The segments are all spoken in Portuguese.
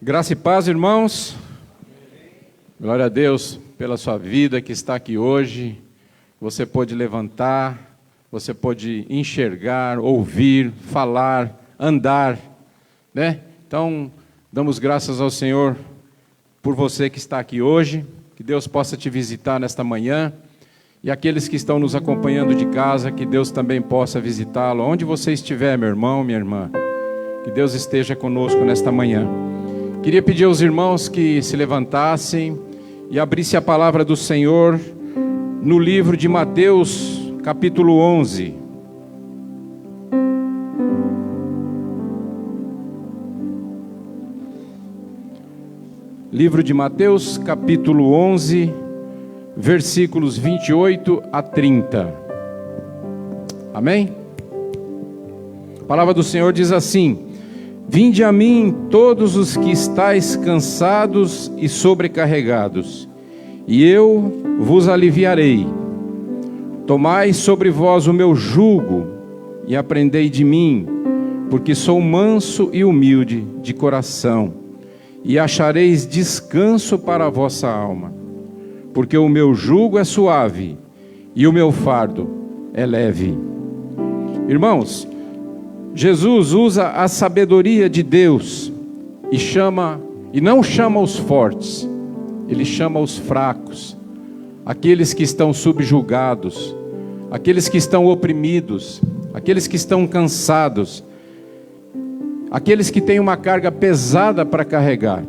Graça e paz, irmãos. Glória a Deus pela sua vida que está aqui hoje. Você pode levantar, você pode enxergar, ouvir, falar, andar, né? Então, damos graças ao Senhor por você que está aqui hoje. Que Deus possa te visitar nesta manhã. E aqueles que estão nos acompanhando de casa, que Deus também possa visitá-lo. Onde você estiver, meu irmão, minha irmã, que Deus esteja conosco nesta manhã. Queria pedir aos irmãos que se levantassem e abrissem a palavra do Senhor no livro de Mateus, capítulo 11. Livro de Mateus, capítulo 11, versículos 28 a 30. Amém? A palavra do Senhor diz assim: Vinde a mim todos os que estáis cansados e sobrecarregados, e eu vos aliviarei. Tomai sobre vós o meu jugo e aprendei de mim, porque sou manso e humilde de coração, e achareis descanso para a vossa alma, porque o meu jugo é suave e o meu fardo é leve. Irmãos, Jesus usa a sabedoria de Deus e não chama os fortes, Ele chama os fracos, aqueles que estão subjugados, aqueles que estão oprimidos, aqueles que estão cansados, aqueles que têm uma carga pesada para carregar.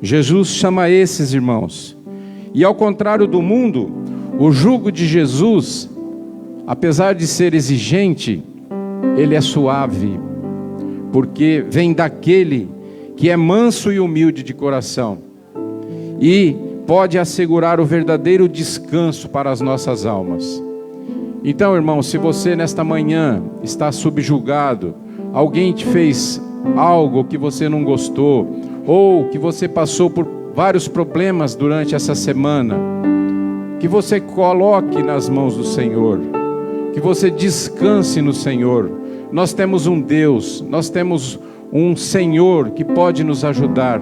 Jesus chama esses irmãos. E ao contrário do mundo, o jugo de Jesus, apesar de ser exigente, ele é suave, porque vem daquele que é manso e humilde de coração, e pode assegurar o verdadeiro descanso para as nossas almas. Então, irmão, se você nesta manhã está subjugado, alguém te fez algo que você não gostou, ou que você passou por vários problemas durante essa semana, que você coloque nas mãos do Senhor, que você descanse no Senhor. Nós temos um Deus, nós temos um Senhor que pode nos ajudar.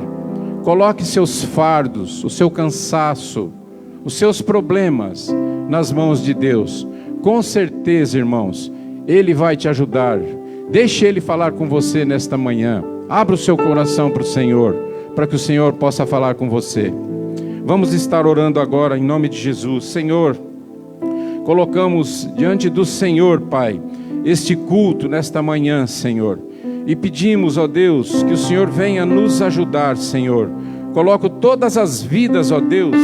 Coloque seus fardos, o seu cansaço, os seus problemas nas mãos de Deus. Com certeza, irmãos, Ele vai te ajudar. Deixe Ele falar com você nesta manhã. Abra o seu coração para o Senhor, para que o Senhor possa falar com você. Vamos estar orando agora em nome de Jesus. Senhor, colocamos diante do Senhor, Pai, este culto nesta manhã, Senhor, e pedimos, ó Deus, que o Senhor venha nos ajudar, Senhor. Coloco todas as vidas, ó Deus,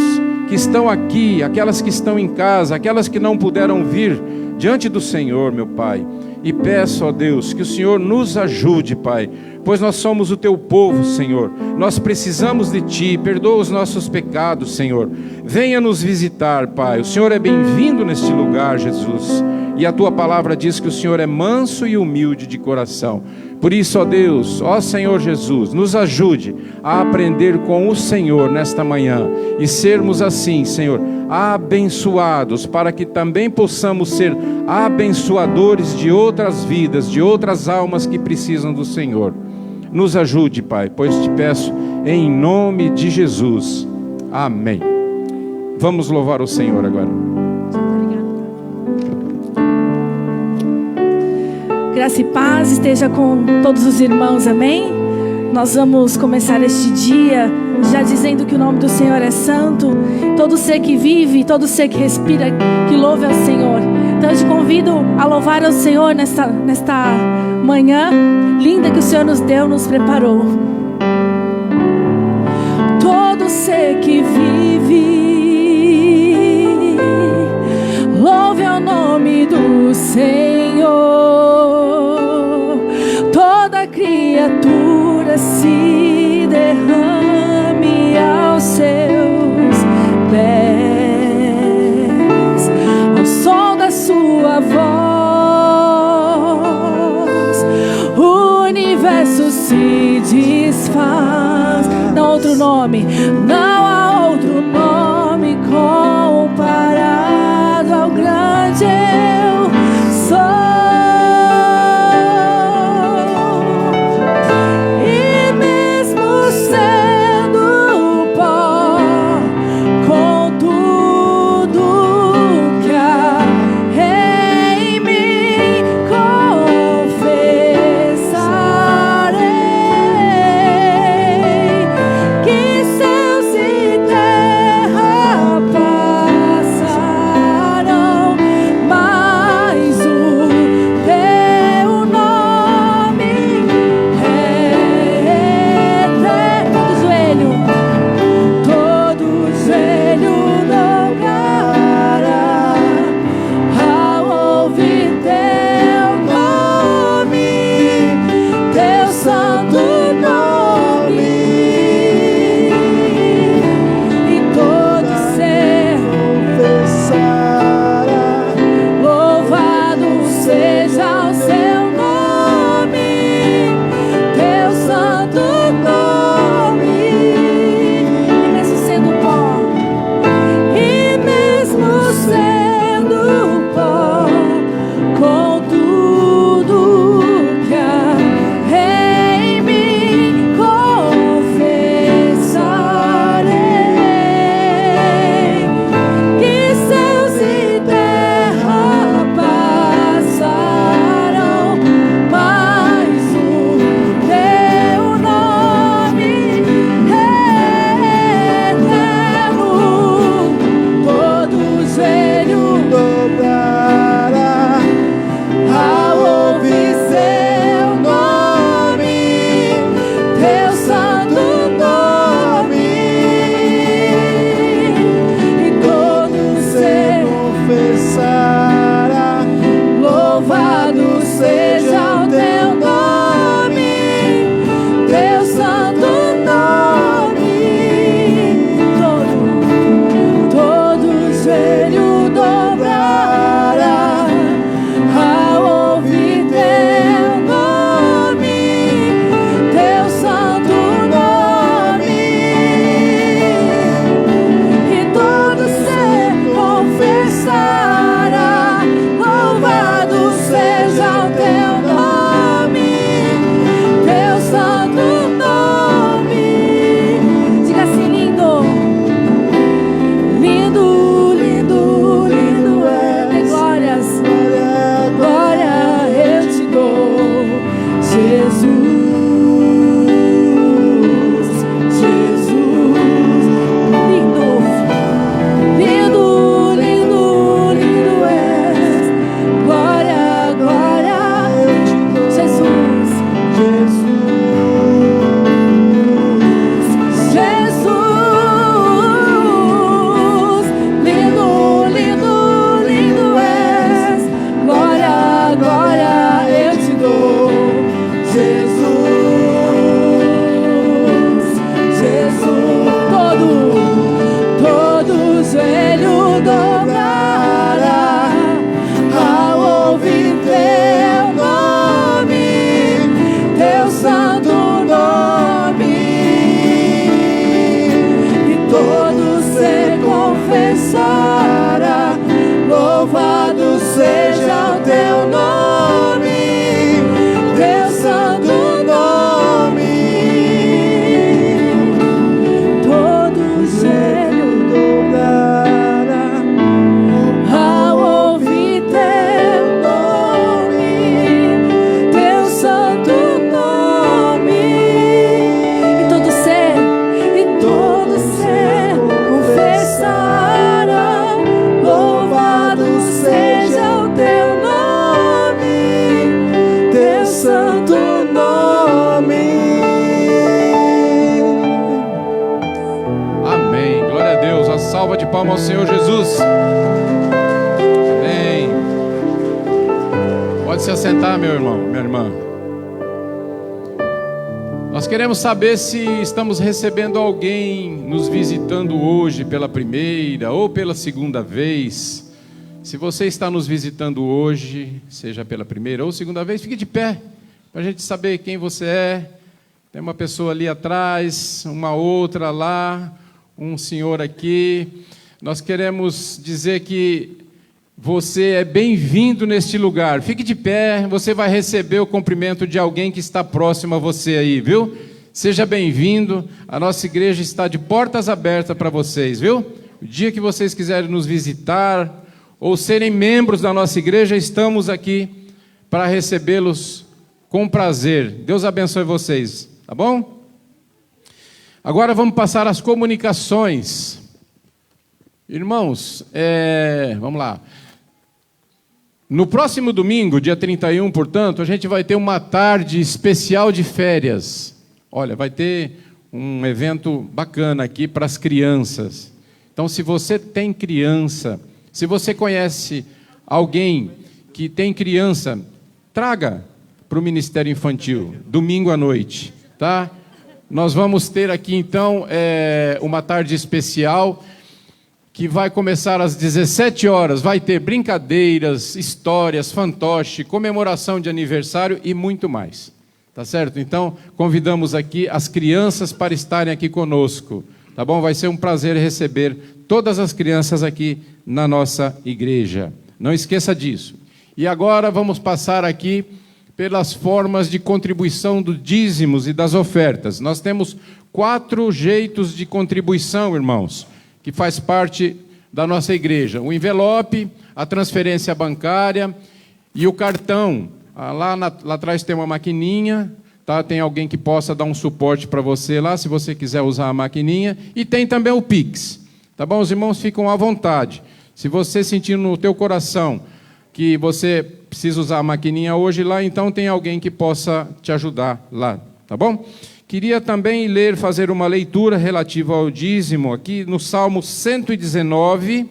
que estão aqui, aquelas que estão em casa, aquelas que não puderam vir diante do Senhor, meu Pai, e peço, ó Deus, que o Senhor nos ajude, Pai, pois nós somos o Teu povo, Senhor. Nós precisamos de Ti. Perdoa os nossos pecados, Senhor. Venha nos visitar, Pai. O Senhor é bem-vindo neste lugar, Jesus. E a Tua palavra diz que o Senhor é manso e humilde de coração. Por isso, ó Deus, ó Senhor Jesus, nos ajude a aprender com o Senhor nesta manhã e sermos assim, Senhor, abençoados, para que também possamos ser abençoadores de outras vidas, de outras almas que precisam do Senhor. Nos ajude, Pai, pois te peço em nome de Jesus. Amém. Vamos louvar o Senhor agora. Graça e paz esteja com todos os irmãos, amém? Nós vamos começar este dia já dizendo que o nome do Senhor é santo. Todo ser que vive, todo ser que respira, que louve ao Senhor. Então eu te convido a louvar ao Senhor nesta manhã linda que o Senhor nos deu, nos preparou. Todo ser que vive, louve ao nome do Senhor. Toda criatura se derrame aos seus pés, ao som da sua voz, o universo se desfaz. Não há outro nome, não há outro nome comparado ao grande eu sou. E mesmo sem palma ao Senhor Jesus. Amém. Pode se assentar, meu irmão, minha irmã. Nós queremos saber se estamos recebendo alguém nos visitando hoje pela primeira ou pela segunda vez. Se você está nos visitando hoje, seja pela primeira ou segunda vez, fique de pé, para a gente saber quem você é. Tem uma pessoa ali atrás, uma outra lá, um senhor aqui. Nós queremos dizer que você é bem-vindo neste lugar. Fique de pé, você vai receber o cumprimento de alguém que está próximo a você aí, viu? Seja bem-vindo, a nossa igreja está de portas abertas para vocês, viu? O dia que vocês quiserem nos visitar ou serem membros da nossa igreja, estamos aqui para recebê-los com prazer. Deus abençoe vocês, tá bom? Agora vamos passar às comunicações. Irmãos, vamos lá. No próximo domingo, dia 31, portanto, a gente vai ter uma tarde especial de férias. Olha, vai ter um evento bacana aqui para as crianças. Então, se você tem criança, se você conhece alguém que tem criança, traga para o Ministério Infantil, domingo à noite, tá? Nós vamos ter aqui, então, uma tarde especial, que vai começar às 17 horas, vai ter brincadeiras, histórias, fantoche, comemoração de aniversário e muito mais, tá certo? Então, convidamos aqui as crianças para estarem aqui conosco, tá bom? Vai ser um prazer receber todas as crianças aqui na nossa igreja, não esqueça disso. E agora vamos passar aqui pelas formas de contribuição dos dízimos e das ofertas. Nós temos 4 jeitos de contribuição, irmãos, que faz parte da nossa igreja. O envelope, a transferência bancária e o cartão. Lá atrás tem uma maquininha, tá? Tem alguém que possa dar um suporte para você lá, se você quiser usar a maquininha. E tem também o Pix, tá bom? Os irmãos ficam à vontade. Se você sentir no teu coração que você precisa usar a maquininha hoje lá, então tem alguém que possa te ajudar lá, tá bom? Queria também fazer uma leitura relativa ao dízimo aqui no Salmo 119,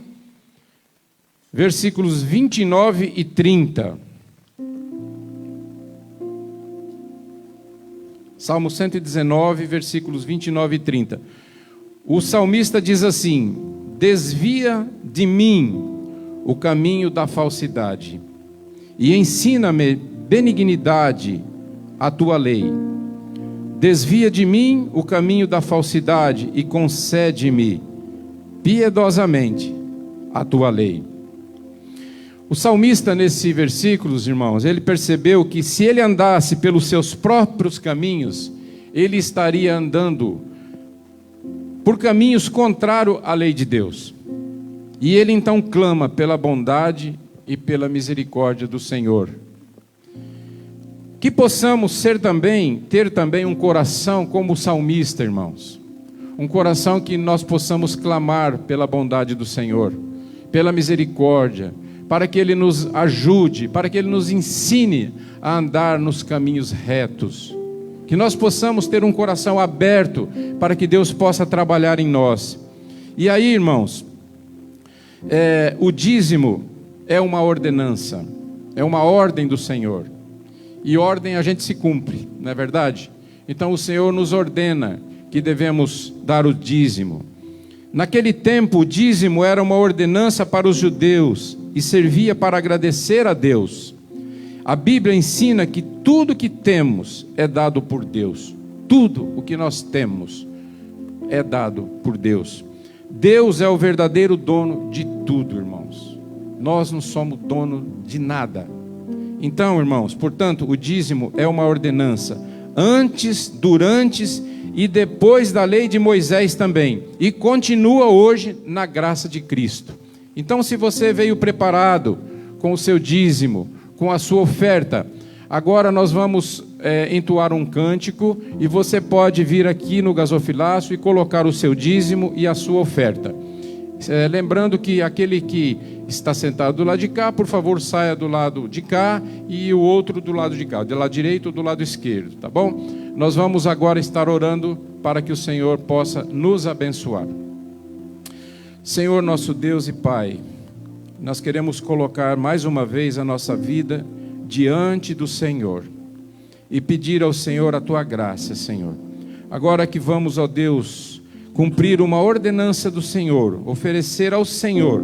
versículos 29 e 30. Salmo 119, versículos 29 e 30. O salmista diz assim: desvia de mim o caminho da falsidade e ensina-me benignidade, a tua lei. Desvia de mim o caminho da falsidade e concede-me piedosamente a tua lei. O salmista, nesses versículos, irmãos, ele percebeu que se ele andasse pelos seus próprios caminhos, ele estaria andando por caminhos contrários à lei de Deus. E ele então clama pela bondade e pela misericórdia do Senhor. Que possamos ter também um coração como o salmista, irmãos. Um coração que nós possamos clamar pela bondade do Senhor, pela misericórdia, para que Ele nos ajude, para que Ele nos ensine a andar nos caminhos retos. Que nós possamos ter um coração aberto para que Deus possa trabalhar em nós. E aí, irmãos, o dízimo é uma ordenança, é uma ordem do Senhor. E ordem a gente se cumpre, não é verdade? Então o Senhor nos ordena que devemos dar o dízimo. Naquele tempo o dízimo era uma ordenança para os judeus e servia para agradecer a Deus. A Bíblia ensina que tudo que temos é dado por Deus. Tudo o que nós temos é dado por Deus. Deus é o verdadeiro dono de tudo, irmãos. Nós não somos dono de nada. Então, irmãos, portanto, o dízimo é uma ordenança, antes, durante e depois da lei de Moisés também, e continua hoje na graça de Cristo. Então, se você veio preparado com o seu dízimo, com a sua oferta, agora nós vamos entoar um cântico, e você pode vir aqui no gasofilácio e colocar o seu dízimo e a sua oferta. Lembrando que aquele que está sentado do lado de cá, por favor, saia do lado de cá, e o outro do lado de cá, do lado direito ou do lado esquerdo, tá bom? Nós vamos agora estar orando para que o Senhor possa nos abençoar. Senhor, nosso Deus e Pai, nós queremos colocar mais uma vez a nossa vida diante do Senhor e pedir ao Senhor a Tua graça, Senhor. Agora que vamos, ó Deus, cumprir uma ordenança do Senhor, oferecer ao Senhor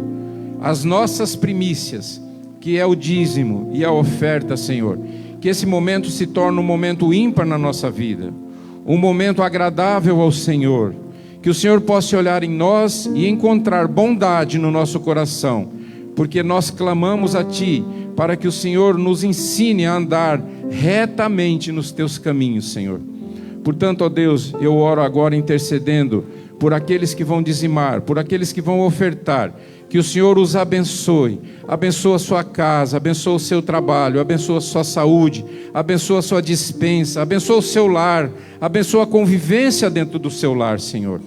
as nossas primícias, que é o dízimo e a oferta, Senhor. Que esse momento se torne um momento ímpar na nossa vida, um momento agradável ao Senhor. Que o Senhor possa olhar em nós e encontrar bondade no nosso coração, porque nós clamamos a Ti, para que o Senhor nos ensine a andar retamente nos Teus caminhos, Senhor. Portanto, ó Deus, eu oro agora intercedendo por aqueles que vão dizimar, por aqueles que vão ofertar, que o Senhor os abençoe, abençoa a sua casa, abençoa o seu trabalho, abençoa a sua saúde, abençoa a sua despensa, abençoa o seu lar, abençoa a convivência dentro do seu lar, Senhor.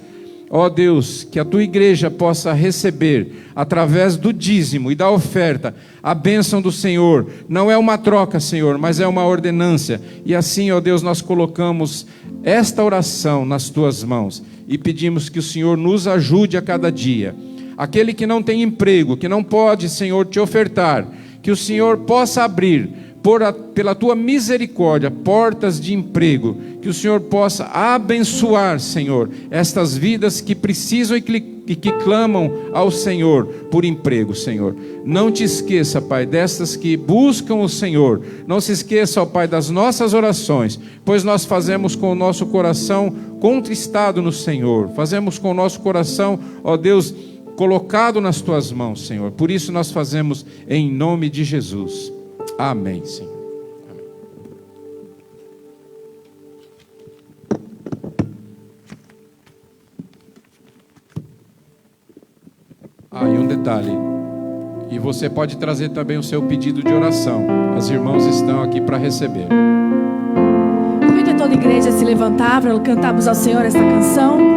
Ó Deus, que a Tua igreja possa receber, através do dízimo e da oferta, a bênção do Senhor. Não é uma troca, Senhor, mas é uma ordenância. E assim, ó Deus, nós colocamos esta oração nas Tuas mãos e pedimos que o Senhor nos ajude a cada dia. Aquele que não tem emprego, que não pode, Senhor, te ofertar, que o Senhor possa abrir, pela Tua misericórdia, portas de emprego, que o Senhor possa abençoar, Senhor, estas vidas que precisam e que clamam ao Senhor por emprego, Senhor. Não te esqueça, Pai, destas que buscam o Senhor. Não se esqueça, ó Pai, das nossas orações, pois nós fazemos com o nosso coração contristado no Senhor, fazemos com o nosso coração, ó Deus, colocado nas Tuas mãos, Senhor. Por isso nós fazemos em nome de Jesus. Amém, Senhor. Amém. E um detalhe. E você pode trazer também o seu pedido de oração. As irmãs estão aqui para receber. Convido toda a igreja a se levantar para cantarmos ao Senhor esta canção.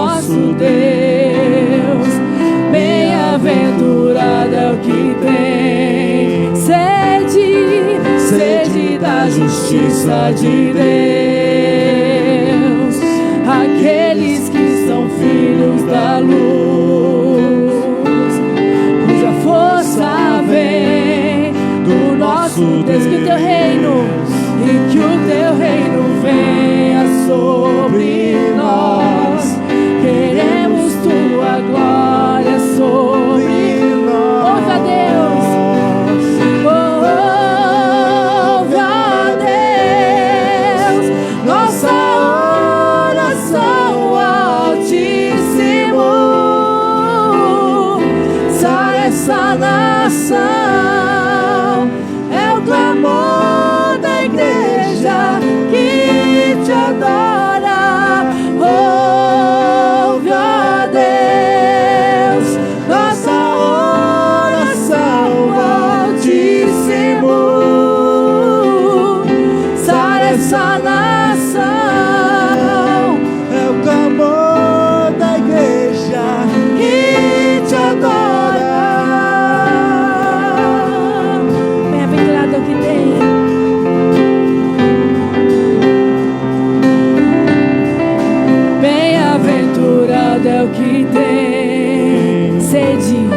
nosso Deus. Bem-aventurado é o que tem sede, sede da justiça de Deus. Aqueles que são filhos da luz, cuja força vem do nosso Deus. Que o teu reino, e que o teu reino venha sobre nós. Queremos tua glória sobre nós. Ouve a Deus, ouve a Deus, nossa oração altíssimo. Sara essa nação, é o clamor da igreja que te adora. Ouve a Deus, nossa oração altíssimo. Sara essa nação, É o clamor da igreja que te adora. Bem-aventurado é o que tem bem-aventurado é o que tem sede,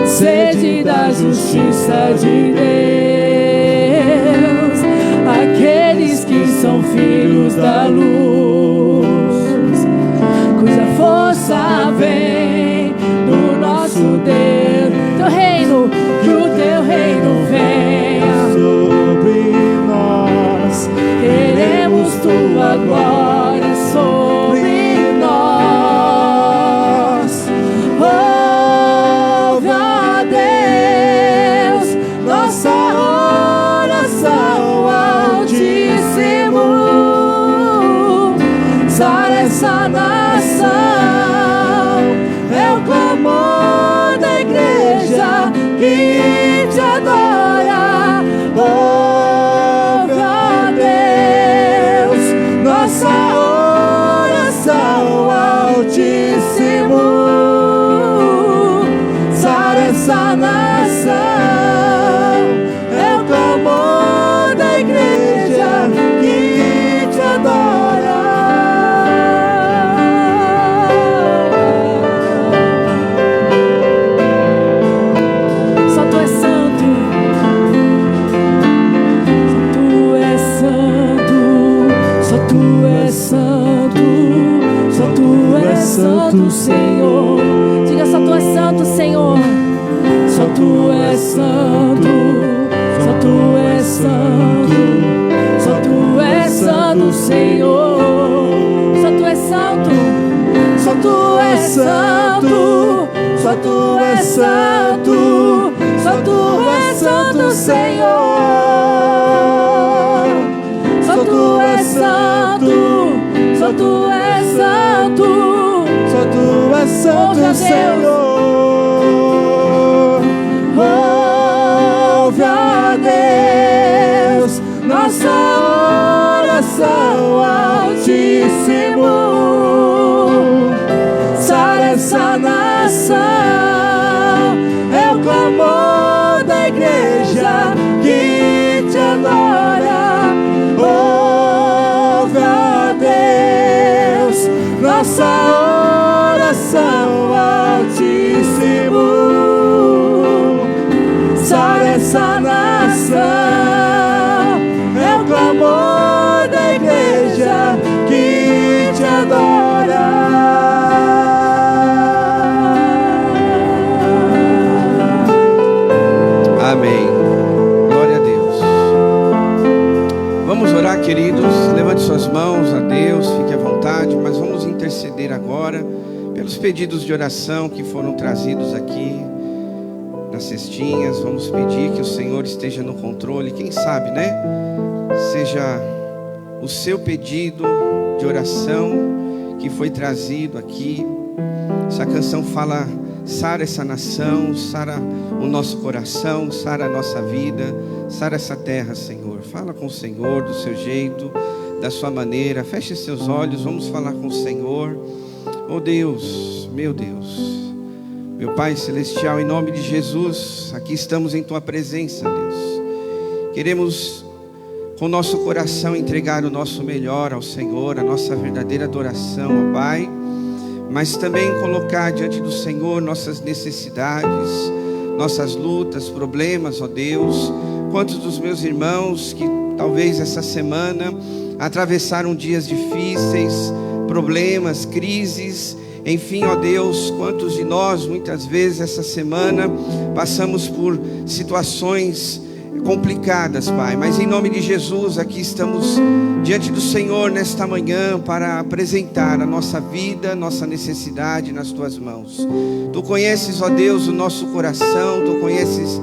sede da justiça de Deus. Aqueles que são filhos da luz, cuja força vem do nosso Deus. Teu reino, que o teu reino venha sobre nós. Queremos tua glória sobre nós. Ouve a Deus, nossa oração altíssimo. Sara essa nação, é o clamor da igreja que te adora. Ouve a Deus, nossa oração altíssimo. Sara essa nação, é o clamor da igreja que te adora. Só tu és santo, só tu és santo, só tu és santo, Senhor. Diga, só tu és santo, Senhor. Só tu és santo, só tu és santo, só tu és santo, Senhor. Só tu és santo, só tu és santo, só tu és santo, só tu és santo, Senhor. Só tu és santo, só tu és santo, Só tu és santo, Ouve a Deus. Senhor. ouve a Deus, nossa oração altíssimo. Sara essa nação, é o clamor da igreja que te adora. Ouve a Deus, nossa oração altíssimo. Sara essa nação, é o clamor da igreja que te adora. Amém. Glória a Deus. Vamos orar, queridos. Levante suas mãos a Deus, fique à vontade, mas vamos interceder agora pelos pedidos de oração que foram trazidos aqui nas cestinhas. Vamos pedir que o Senhor esteja no controle. Quem sabe, né? Seja o seu pedido de oração que foi trazido aqui. Essa canção fala: sara essa nação, sara o nosso coração, sara a nossa vida, sara essa terra, Senhor. Fala com o Senhor do seu jeito, da sua maneira. Feche seus olhos, vamos falar com o Senhor. Oh Deus, meu Deus, meu Pai Celestial, em nome de Jesus, aqui estamos em Tua presença, Deus. Queremos com o nosso coração entregar o nosso melhor ao Senhor, a nossa verdadeira adoração, ó Pai, mas também colocar diante do Senhor nossas necessidades, nossas lutas, problemas, ó Deus. Quantos dos meus irmãos que talvez essa semana atravessaram dias difíceis, problemas, crises, enfim, ó Deus, quantos de nós muitas vezes essa semana passamos por situações complicadas, Pai, mas em nome de Jesus aqui estamos diante do Senhor nesta manhã para apresentar a nossa vida, nossa necessidade nas Tuas mãos. Tu conheces, ó Deus, o nosso coração, Tu conheces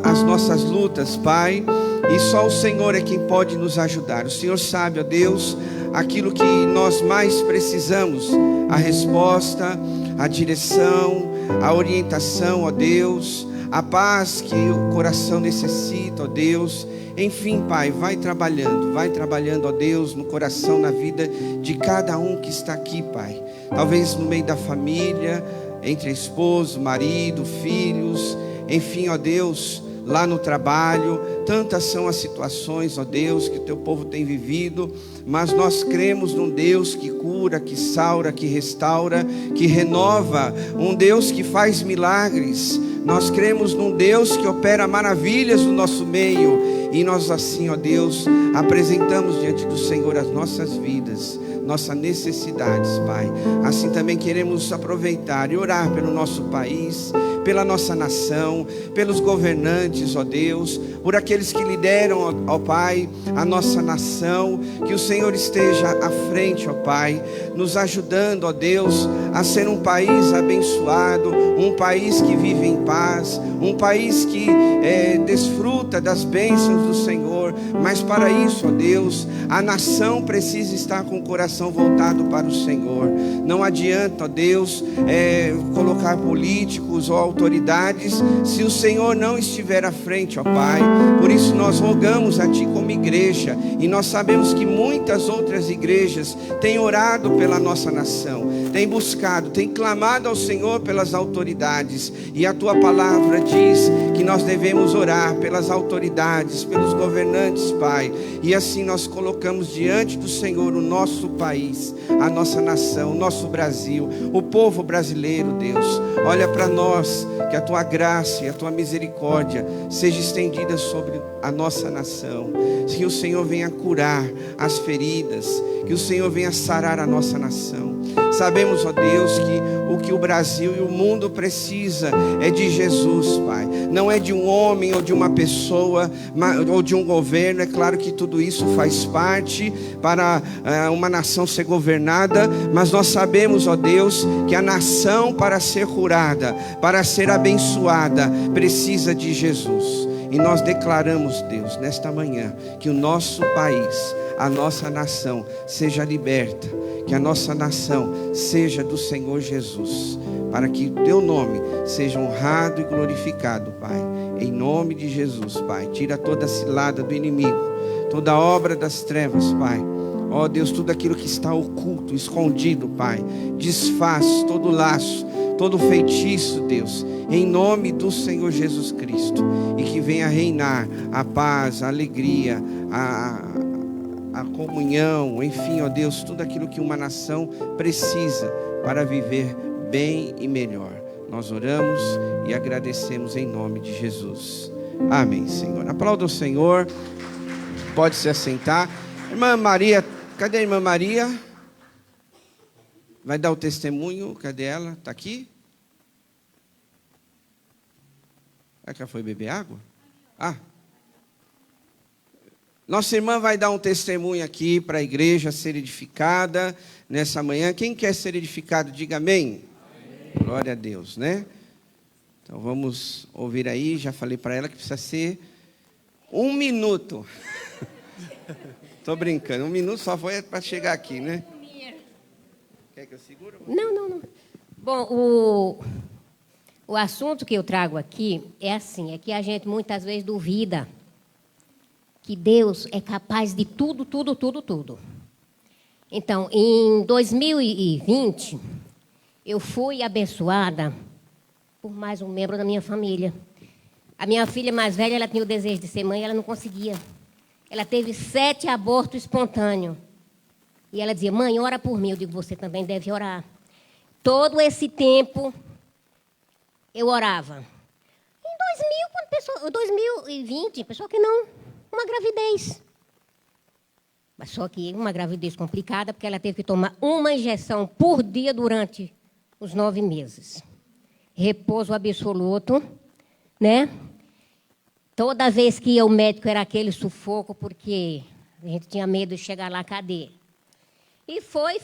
as nossas lutas, Pai, e só o Senhor é quem pode nos ajudar. O Senhor sabe, ó Deus, aquilo que nós mais precisamos, a resposta, a direção, a orientação, ó Deus, a paz que o coração necessita, ó Deus. Enfim, Pai, vai trabalhando, ó Deus, no coração, na vida de cada um que está aqui, Pai. Talvez no meio da família, entre esposo, marido, filhos, enfim, ó Deus, lá no trabalho. Tantas são as situações, ó Deus, que o Teu povo tem vivido, mas nós cremos num Deus que cura, que saura, que restaura, que renova, um Deus que faz milagres. Nós cremos num Deus que opera maravilhas no nosso meio, e nós assim, ó Deus, apresentamos diante do Senhor as nossas vidas, nossas necessidades, Pai. Assim também queremos aproveitar e orar pelo nosso país, pela nossa nação, pelos governantes, ó Deus, por aqueles que lideram, ó Pai, a nossa nação. Que o Senhor esteja à frente, ó Pai, nos ajudando, ó Deus, a ser um país abençoado, um país que vive em paz, um país que desfruta das bênçãos do Senhor. Mas para isso, ó Deus, a nação precisa estar com o coração voltado para o Senhor. Não adianta, ó Deus, colocar políticos ou autoridades se o Senhor não estiver à frente, ó Pai. Por isso nós rogamos a Ti como igreja, e nós sabemos que muitas outras igrejas têm orado pela nossa nação, têm buscado, têm clamado ao Senhor pelas autoridades, e a Tua palavra diz que nós devemos orar pelas autoridades, pelos governantes, Pai. E assim nós colocamos diante do Senhor o nosso país, a nossa nação, o nosso Brasil, o povo brasileiro, Deus. Olha para nós, que a Tua graça e a Tua misericórdia seja estendida sobre a nossa nação. Que o Senhor venha curar as feridas, que o Senhor venha sarar a nossa nação. Sabemos, ó Deus, que o que o Brasil e o mundo precisa é de Jesus, Pai. Não é de um homem ou de uma pessoa ou de um governo. É claro que tudo isso faz parte para uma nação ser governada, mas nós sabemos, ó Deus, que a nação, para ser curada, para ser abençoada, precisa de Jesus. E nós declaramos, Deus, nesta manhã, que o nosso país, a nossa nação seja liberta, que a nossa nação seja do Senhor Jesus, para que o Teu nome seja honrado e glorificado, Pai. Em nome de Jesus, Pai. Tira toda a cilada do inimigo, toda obra das trevas, Pai. Ó Deus, tudo aquilo que está oculto, escondido, Pai. Desfaz todo laço, todo feitiço, Deus, em nome do Senhor Jesus Cristo. E que venha reinar a paz, a alegria, a comunhão, enfim, ó Deus, tudo aquilo que uma nação precisa para viver bem e melhor. Nós oramos e agradecemos em nome de Jesus. Amém, Senhor. Aplauda o Senhor. Pode se assentar. Irmã Maria, cadê a irmã Maria? Vai dar o testemunho, cadê ela? Está aqui? Será que ela foi beber água? Nossa irmã vai dar um testemunho aqui para a igreja ser edificada nessa manhã. Quem quer ser edificado, diga amém. Amém. Glória a Deus, né? Então vamos ouvir aí. Já falei para ela que precisa ser 1 minuto. Estou brincando, 1 minuto só foi para chegar aqui, né? Quer que eu segure? Não. Bom, o assunto que eu trago aqui é assim, é que a gente muitas vezes duvida que Deus é capaz de tudo. Então, em 2020, eu fui abençoada por mais um membro da minha família. A minha filha mais velha, ela tinha o desejo de ser mãe, ela não conseguia. Ela teve 7 abortos espontâneos. E ela dizia, mãe, ora por mim. Eu digo, você também deve orar. Todo esse tempo, eu orava. Em 2020, pessoal que não, uma gravidez. Mas só que uma gravidez complicada, porque ela teve que tomar uma injeção por dia durante os 9 meses. Repouso absoluto, né? Toda vez que ia ao médico era aquele sufoco, porque a gente tinha medo de chegar lá, cadê? E foi.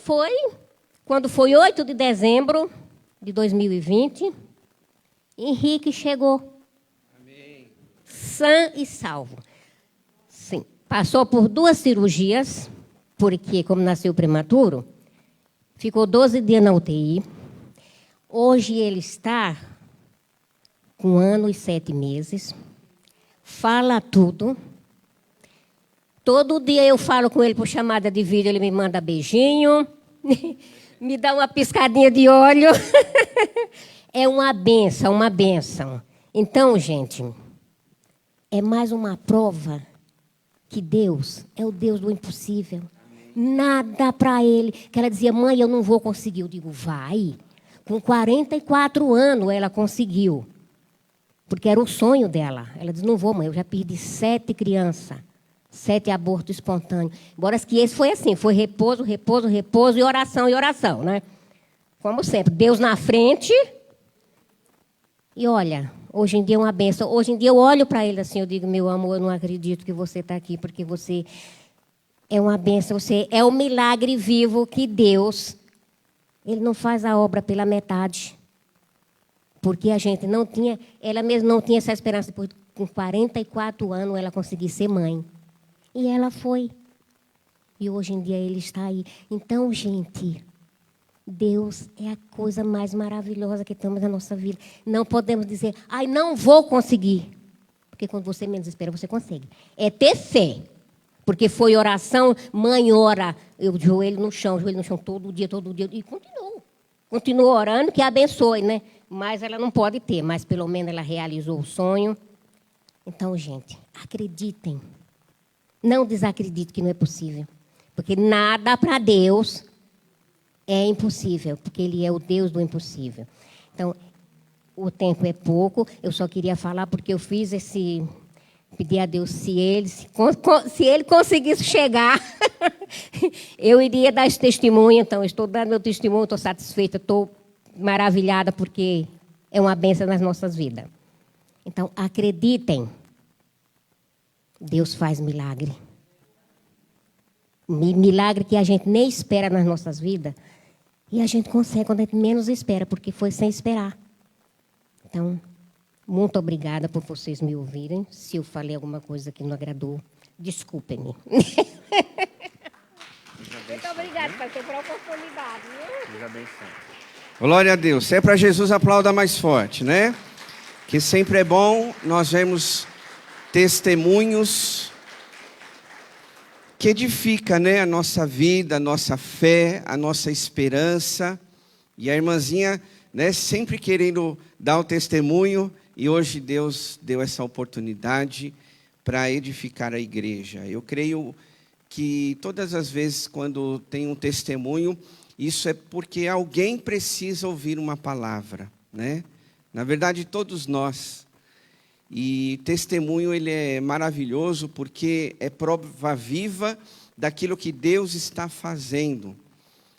Quando foi 8 de dezembro de 2020, Henrique chegou. Amém. Sã e salvo. Sim. Passou por 2 cirurgias, porque, como nasceu prematuro, ficou 12 dias na UTI. Hoje ele está com 1 ano e 7 meses. Fala tudo. Todo dia eu falo com ele por chamada de vídeo, ele me manda beijinho, me dá uma piscadinha de olho. É uma bênção, uma bênção. Então, gente, é mais uma prova que Deus é o Deus do impossível. Nada para ele. Que ela dizia, mãe, eu não vou conseguir. Eu digo, vai. Com 44 anos ela conseguiu. Porque era o sonho dela. Ela disse, não vou, mãe, eu já perdi 7 crianças. 7 abortos espontâneos. Embora que esse foi assim, foi repouso e oração, né? Como sempre, Deus na frente. E olha, hoje em dia é uma benção. Hoje em dia eu olho para ele assim, eu digo, meu amor, eu não acredito que você está aqui, porque você é uma benção, você é um milagre vivo que Deus, Ele não faz a obra pela metade. Porque a gente não tinha, ela mesma não tinha essa esperança. Depois, com 44 anos, ela conseguiu ser mãe. E ela foi. E hoje em dia ele está aí. Então, gente, Deus é a coisa mais maravilhosa que temos na nossa vida. Não podemos dizer, ai, não vou conseguir. Porque quando você menos espera, você consegue. É ter fé. Porque foi oração, mãe ora, eu joelho no chão, todo dia. E continuou orando, que abençoe, né? Mas ela não pode ter, mas pelo menos ela realizou o sonho. Então, gente, acreditem. Não desacredite que não é possível. Porque nada para Deus é impossível, porque Ele é o Deus do impossível. Então, o tempo é pouco, eu só queria falar porque eu fiz pedir a Deus, se ele conseguisse chegar, eu iria dar esse testemunho. Então, eu estou dando meu testemunho, estou satisfeita, estou maravilhada, porque é uma bênção nas nossas vidas. Então, acreditem, Deus faz milagre. Milagre que a gente nem espera nas nossas vidas, e a gente consegue quando a gente menos espera, porque foi sem esperar. Então, muito obrigada por vocês me ouvirem. Se eu falei alguma coisa que não agradou, desculpem-me. Muito obrigada, Pai, pela oportunidade. Deus abençoe. Glória a Deus. Se é para Jesus, aplauda mais forte, né? Que sempre é bom nós vemos testemunhos que edifica, né, a nossa vida, a nossa fé, a nossa esperança. E a irmãzinha, né, sempre querendo dar o testemunho, e hoje Deus deu essa oportunidade para edificar a igreja. Eu creio que todas as vezes quando tem um testemunho, isso é porque alguém precisa ouvir uma palavra, né? Na verdade, todos nós. E testemunho, ele é maravilhoso porque é prova viva daquilo que Deus está fazendo.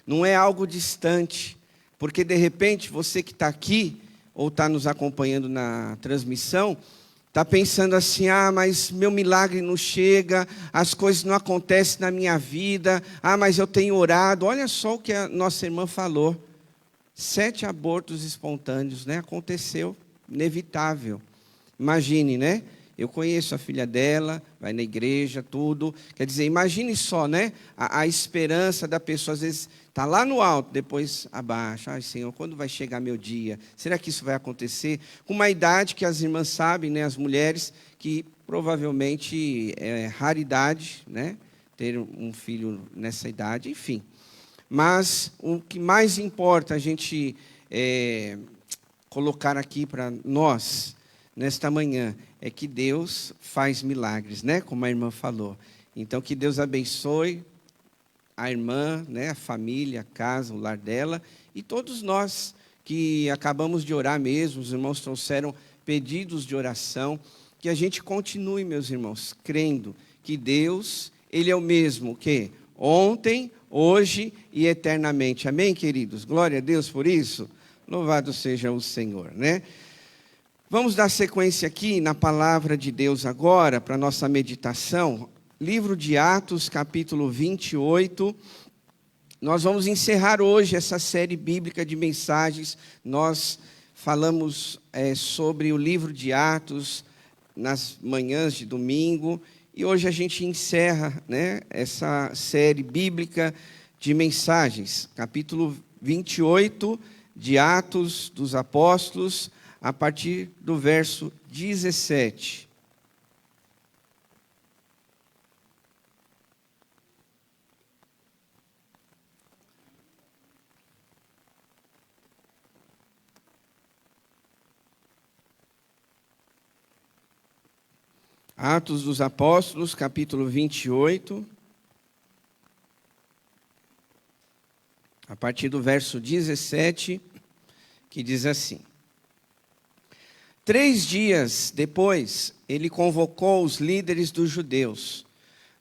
Não é algo distante, porque de repente você que está aqui, ou está nos acompanhando na transmissão, está pensando assim, mas meu milagre não chega, as coisas não acontecem na minha vida, mas eu tenho orado. Olha só o que a nossa irmã falou. 7 abortos espontâneos, né? Aconteceu, inevitável. Imagine, né? Eu conheço a filha dela, vai na igreja, tudo. Quer dizer, imagine só, né? A esperança da pessoa, às vezes, está lá no alto, depois abaixa. Ai, Senhor, quando vai chegar meu dia? Será que isso vai acontecer? Com uma idade que as irmãs sabem, né? As mulheres, que provavelmente é raridade, né? Ter um filho nessa idade, enfim. Mas o que mais importa a gente colocar aqui para nós, nesta manhã, é que Deus faz milagres, né? Como a irmã falou. Então, que Deus abençoe a irmã, né? A família, a casa, o lar dela, e todos nós que acabamos de orar mesmo, os irmãos trouxeram pedidos de oração, que a gente continue, meus irmãos, crendo que Deus, Ele é o mesmo que ontem, hoje e eternamente. Amém, queridos? Glória a Deus por isso. Louvado seja o Senhor, né? Vamos dar sequência aqui na palavra de Deus agora, para a nossa meditação. Livro de Atos, capítulo 28. Nós vamos encerrar hoje essa série bíblica de mensagens. Nós falamos sobre o livro de Atos nas manhãs de domingo. E hoje a gente encerra, né, essa série bíblica de mensagens. Capítulo 28 de Atos dos Apóstolos, a partir do verso 17. Atos dos Apóstolos, capítulo 28, a partir do verso 17, que diz assim: 3 dias depois, ele convocou os líderes dos judeus.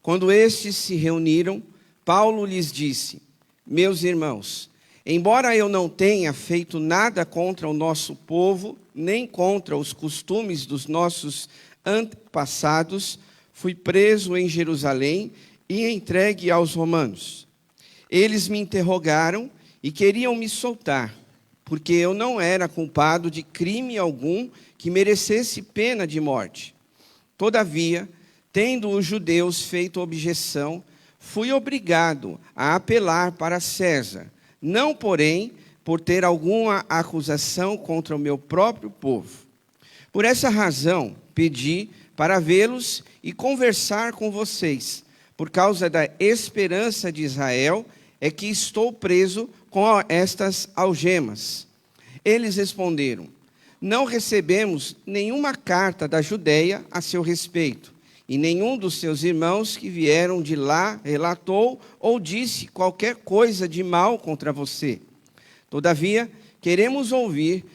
Quando estes se reuniram, Paulo lhes disse: meus irmãos, embora eu não tenha feito nada contra o nosso povo, nem contra os costumes dos nossos antepassados, fui preso em Jerusalém e entregue aos romanos. Eles me interrogaram e queriam me soltar, porque eu não era culpado de crime algum que merecesse pena de morte. Todavia, tendo os judeus feito objeção, fui obrigado a apelar para César, não, porém, por ter alguma acusação contra o meu próprio povo. Por essa razão, pedi para vê-los e conversar com vocês. Por causa da esperança de Israel, é que estou preso com estas algemas. Eles responderam: não recebemos nenhuma carta da Judeia a seu respeito, e nenhum dos seus irmãos que vieram de lá relatou ou disse qualquer coisa de mal contra você. Todavia, queremos ouvir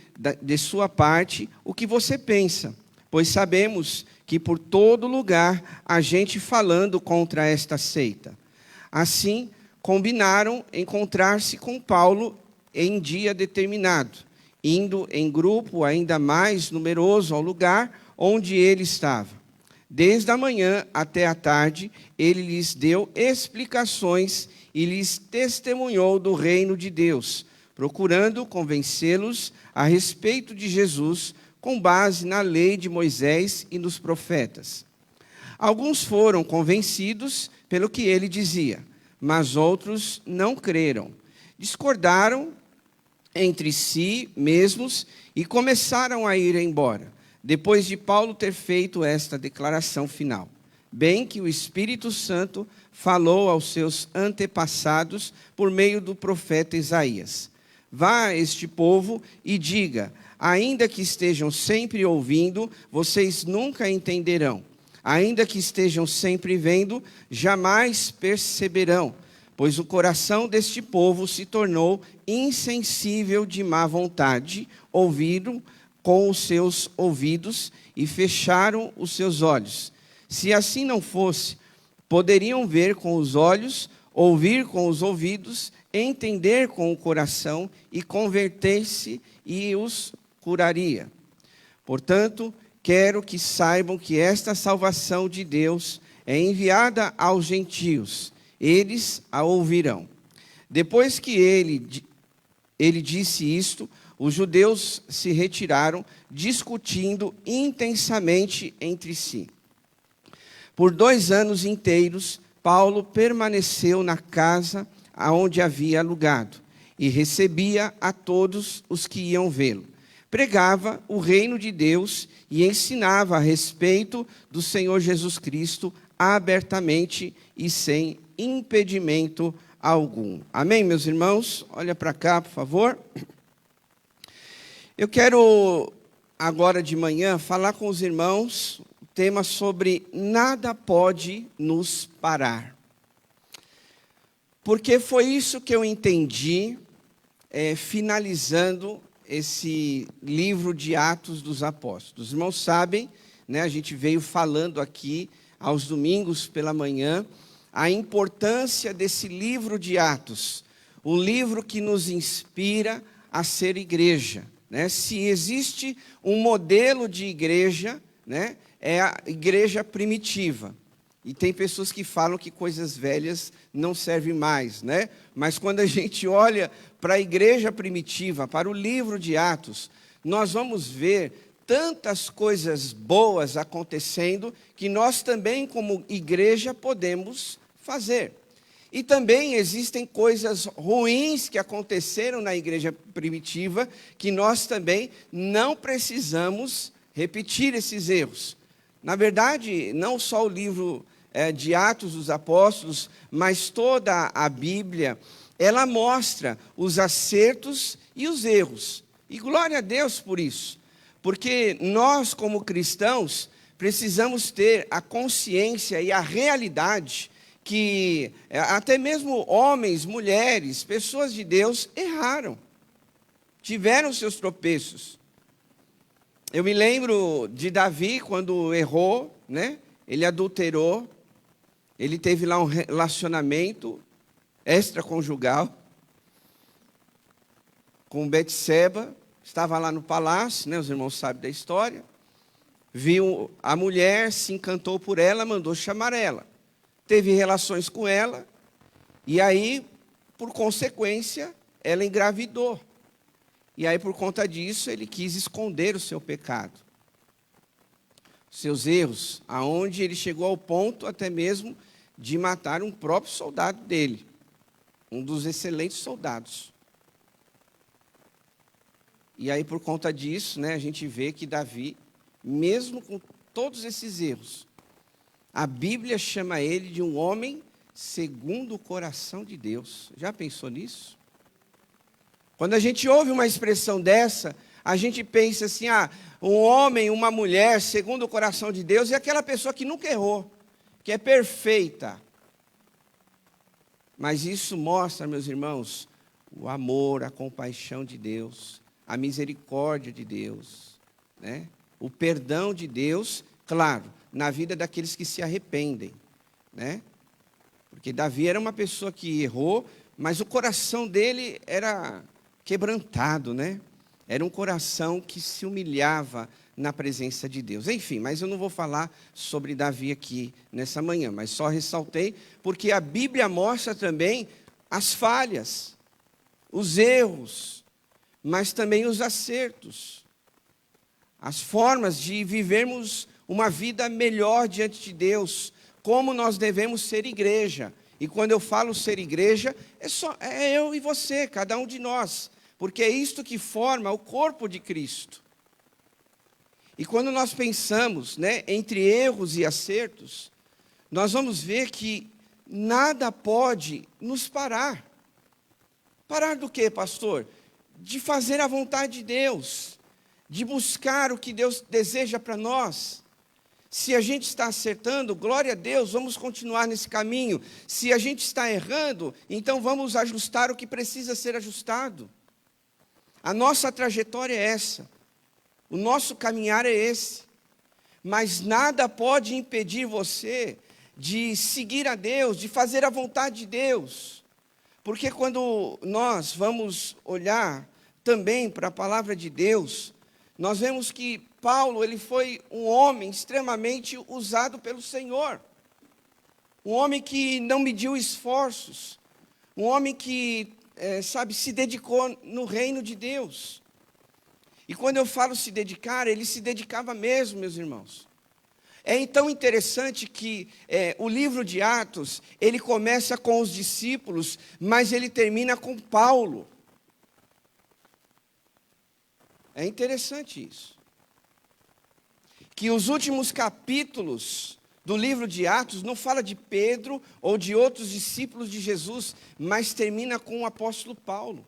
de sua parte o que você pensa, pois sabemos que por todo lugar há gente falando contra esta seita. Assim, combinaram encontrar-se com Paulo em dia determinado, indo em grupo ainda mais numeroso ao lugar onde ele estava. Desde a manhã até a tarde, ele lhes deu explicações e lhes testemunhou do reino de Deus, procurando convencê-los a respeito de Jesus, com base na lei de Moisés e nos profetas. Alguns foram convencidos pelo que ele dizia, mas outros não creram. Discordaram entre si mesmos e começaram a ir embora, depois de Paulo ter feito esta declaração final: bem que o Espírito Santo falou aos seus antepassados por meio do profeta Isaías. Vá a este povo e diga: ainda que estejam sempre ouvindo, vocês nunca entenderão. Ainda que estejam sempre vendo, jamais perceberão. Pois o coração deste povo se tornou insensível de má vontade, ouviram com os seus ouvidos e fecharam os seus olhos. Se assim não fosse, poderiam ver com os olhos, ouvir com os ouvidos, entender com o coração e converter-se, e os curaria. Portanto, quero que saibam que esta salvação de Deus é enviada aos gentios. Eles a ouvirão. Depois que ele disse isto, os judeus se retiraram, discutindo intensamente entre si. Por 2 anos inteiros, Paulo permaneceu na casa aonde havia alugado e recebia a todos os que iam vê-lo. Pregava o reino de Deus e ensinava a respeito do Senhor Jesus Cristo abertamente e sem impedimento algum. Amém, meus irmãos? Olha para cá, por favor. Eu quero, agora de manhã, falar com os irmãos o tema sobre nada pode nos parar. Porque foi isso que eu entendi, finalizando esse livro de Atos dos Apóstolos. Os irmãos sabem, né, a gente veio falando aqui, aos domingos pela manhã, a importância desse livro de Atos, o livro que nos inspira a ser igreja. Né? Se existe um modelo de igreja, né, é a igreja primitiva. E tem pessoas que falam que coisas velhas não servem mais, né? Mas quando a gente olha para a igreja primitiva, para o livro de Atos, nós vamos ver tantas coisas boas acontecendo que nós também, como igreja, podemos fazer. E também existem coisas ruins que aconteceram na igreja primitiva, que nós também não precisamos repetir esses erros. Na verdade, não só o livro de Atos dos Apóstolos, mas toda a Bíblia, ela mostra os acertos e os erros. E glória a Deus por isso, porque nós, como cristãos, precisamos ter a consciência e a realidade que até mesmo homens, mulheres, pessoas de Deus erraram, tiveram seus tropeços. Eu me lembro de Davi quando errou, né? Ele adulterou, ele teve lá um relacionamento extraconjugal com Betseba, estava lá no palácio, né? Os irmãos sabem da história, viu a mulher, se encantou por ela, mandou chamar ela. Teve relações com ela, e aí, por consequência, ela engravidou. E aí, por conta disso, ele quis esconder o seu pecado, seus erros, aonde ele chegou ao ponto até mesmo de matar um próprio soldado dele, um dos excelentes soldados. E aí, por conta disso, né, a gente vê que Davi, mesmo com todos esses erros, a Bíblia chama ele de um homem segundo o coração de Deus. Já pensou nisso? Quando a gente ouve uma expressão dessa, a gente pensa assim, um homem, uma mulher segundo o coração de Deus é aquela pessoa que nunca errou, que é perfeita. Mas isso mostra, meus irmãos, o amor, a compaixão de Deus, a misericórdia de Deus, né? O perdão de Deus, claro, na vida daqueles que se arrependem, né? Porque Davi era uma pessoa que errou, mas o coração dele era quebrantado, né? Era um coração que se humilhava na presença de Deus. Enfim, mas eu não vou falar sobre Davi aqui nessa manhã, mas só ressaltei, porque a Bíblia mostra também as falhas, os erros, mas também os acertos, as formas de vivermos uma vida melhor diante de Deus, como nós devemos ser igreja. E quando eu falo ser igreja, é eu e você, cada um de nós, porque é isto que forma o corpo de Cristo. E quando nós pensamos, né, entre erros e acertos, nós vamos ver que nada pode nos parar. Parar do quê, pastor? De fazer a vontade de Deus, de buscar o que Deus deseja para nós. Se a gente está acertando, glória a Deus, vamos continuar nesse caminho. Se a gente está errando, então vamos ajustar o que precisa ser ajustado. A nossa trajetória é essa, o nosso caminhar é esse. Mas nada pode impedir você de seguir a Deus, de fazer a vontade de Deus. Porque quando nós vamos olhar também para a palavra de Deus, nós vemos que Paulo, ele foi um homem extremamente usado pelo Senhor. Um homem que não mediu esforços. Um homem que, se dedicou no reino de Deus. E quando eu falo se dedicar, ele se dedicava mesmo, meus irmãos. É então interessante que o livro de Atos, ele começa com os discípulos, mas ele termina com Paulo. É interessante isso. Que os últimos capítulos do livro de Atos não fala de Pedro ou de outros discípulos de Jesus, mas termina com o apóstolo Paulo.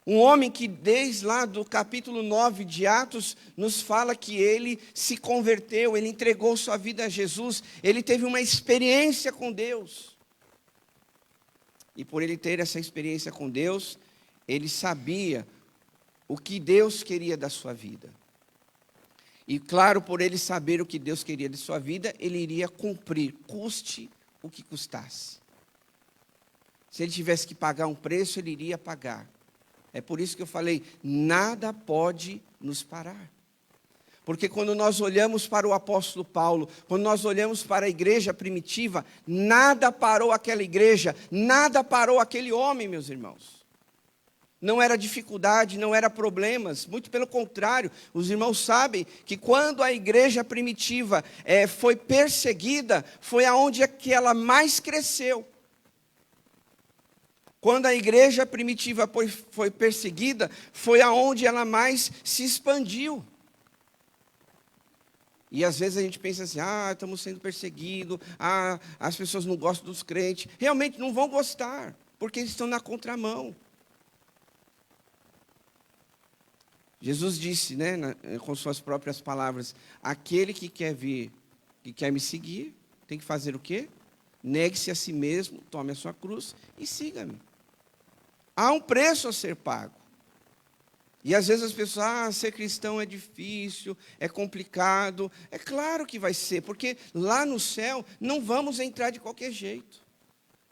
Um homem que desde lá do capítulo 9 de Atos, nos fala que ele se converteu, ele entregou sua vida a Jesus, ele teve uma experiência com Deus. E por ele ter essa experiência com Deus, ele sabia o que Deus queria da sua vida. E claro, por ele saber o que Deus queria de sua vida, ele iria cumprir, custe o que custasse. Se ele tivesse que pagar um preço, ele iria pagar. É por isso que eu falei, nada pode nos parar. Porque quando nós olhamos para o apóstolo Paulo, quando nós olhamos para a igreja primitiva, nada parou aquela igreja, nada parou aquele homem, meus irmãos. Não era dificuldade, não era problemas, muito pelo contrário, os irmãos sabem que quando a igreja primitiva foi perseguida, foi aonde que ela mais cresceu. Quando a igreja primitiva foi perseguida, foi aonde ela mais se expandiu. E às vezes a gente pensa assim, estamos sendo perseguidos, as pessoas não gostam dos crentes. Realmente não vão gostar, porque eles estão na contramão. Jesus disse, com suas próprias palavras, aquele que quer vir, que quer me seguir, tem que fazer o quê? Negue-se a si mesmo, tome a sua cruz e siga-me. Há um preço a ser pago. E às vezes as pessoas, ser cristão é difícil, é complicado. É claro que vai ser, porque lá no céu não vamos entrar de qualquer jeito.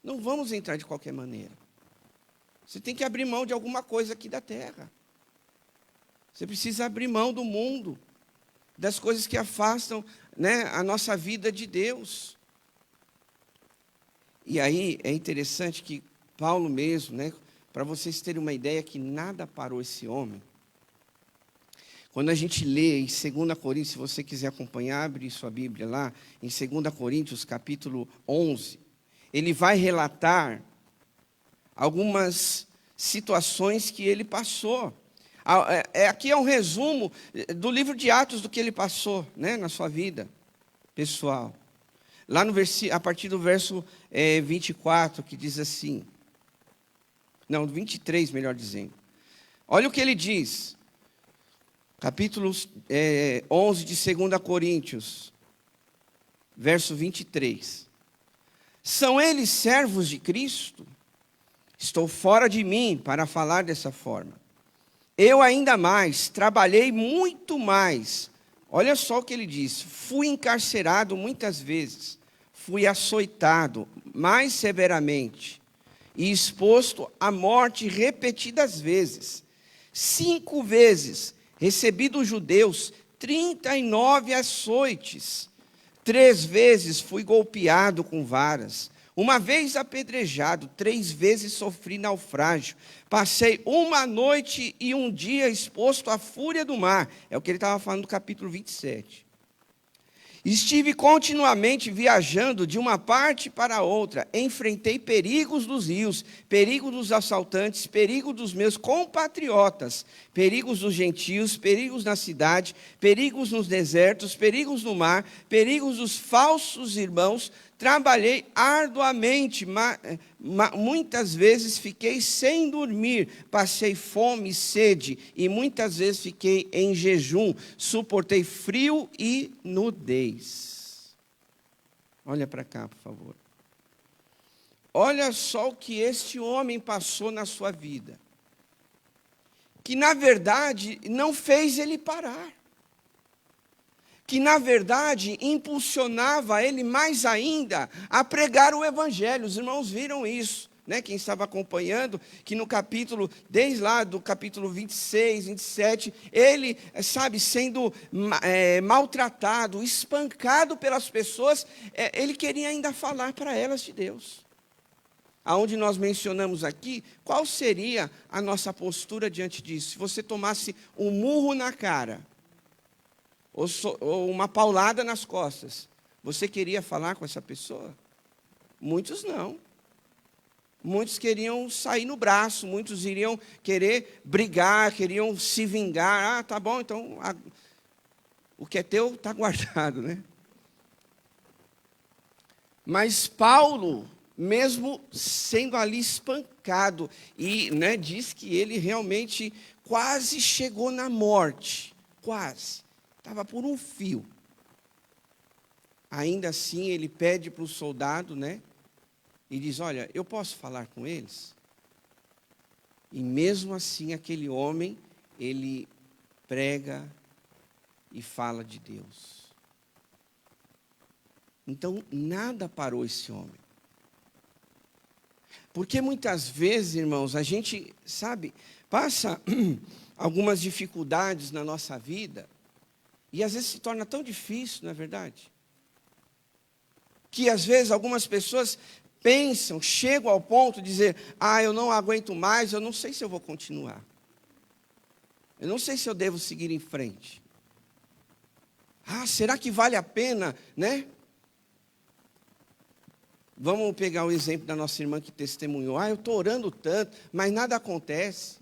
Não vamos entrar de qualquer maneira. Você tem que abrir mão de alguma coisa aqui da terra. Você precisa abrir mão do mundo, das coisas que afastam, a nossa vida de Deus. E aí é interessante que Paulo mesmo, para vocês terem uma ideia que nada parou esse homem. Quando a gente lê em 2 Coríntios, se você quiser acompanhar, abre sua Bíblia lá, em 2 Coríntios, capítulo 11, ele vai relatar algumas situações que ele passou. Aqui é um resumo do livro de Atos do que ele passou, na sua vida pessoal. Lá a partir do verso 24, que diz assim, 23, melhor dizendo. Olha o que ele diz, capítulo 11 de 2 Coríntios, verso 23. São eles servos de Cristo? Estou fora de mim para falar dessa forma. Eu ainda mais, trabalhei muito mais. Olha só o que ele diz. Fui encarcerado muitas vezes. Fui açoitado mais severamente. E exposto à morte repetidas vezes. 5 vezes recebi dos judeus 39 açoites. 3 vezes fui golpeado com varas. 1 vez apedrejado, 3 vezes sofri naufrágio. Passei 1 noite e 1 dia exposto à fúria do mar. É o que ele estava falando no capítulo 27. Estive continuamente viajando de uma parte para outra. Enfrentei perigos dos rios, perigo dos assaltantes, perigo dos meus compatriotas, perigos dos gentios, perigos na cidade, perigos nos desertos, perigos no mar, perigos dos falsos irmãos. Trabalhei arduamente, muitas vezes fiquei sem dormir, passei fome e sede, e muitas vezes fiquei em jejum, suportei frio e nudez. Olha para cá, por favor. Olha só o que este homem passou na sua vida, que na verdade não fez ele parar. Que, na verdade, impulsionava ele mais ainda a pregar o Evangelho. Os irmãos viram isso, quem estava acompanhando, que no capítulo, desde lá do capítulo 26, 27, ele, sendo maltratado, espancado pelas pessoas, ele queria ainda falar para elas de Deus. Aonde nós mencionamos aqui, qual seria a nossa postura diante disso? Se você tomasse um murro na cara, ou uma paulada nas costas, você queria falar com essa pessoa? Muitos não. Muitos queriam sair no braço, muitos iriam querer brigar, queriam se vingar. Tá bom, então o que é teu está guardado, Mas Paulo, mesmo sendo ali espancado, machucado, e né, diz que ele realmente quase chegou na morte, quase, estava por um fio. Ainda assim, ele pede para o soldado, né, e diz, olha, eu posso falar com eles? E mesmo assim, aquele homem, ele prega e fala de Deus. Então, nada parou esse homem. Porque muitas vezes, irmãos, a gente, sabe, passa algumas dificuldades na nossa vida, e às vezes se torna tão difícil, não é verdade? Que às vezes algumas pessoas pensam, chegam ao ponto de dizer, eu não aguento mais, eu não sei se eu vou continuar. Eu não sei se eu devo seguir em frente. Será que vale a pena, né? Vamos pegar o exemplo da nossa irmã que testemunhou. Eu estou orando tanto, mas nada acontece.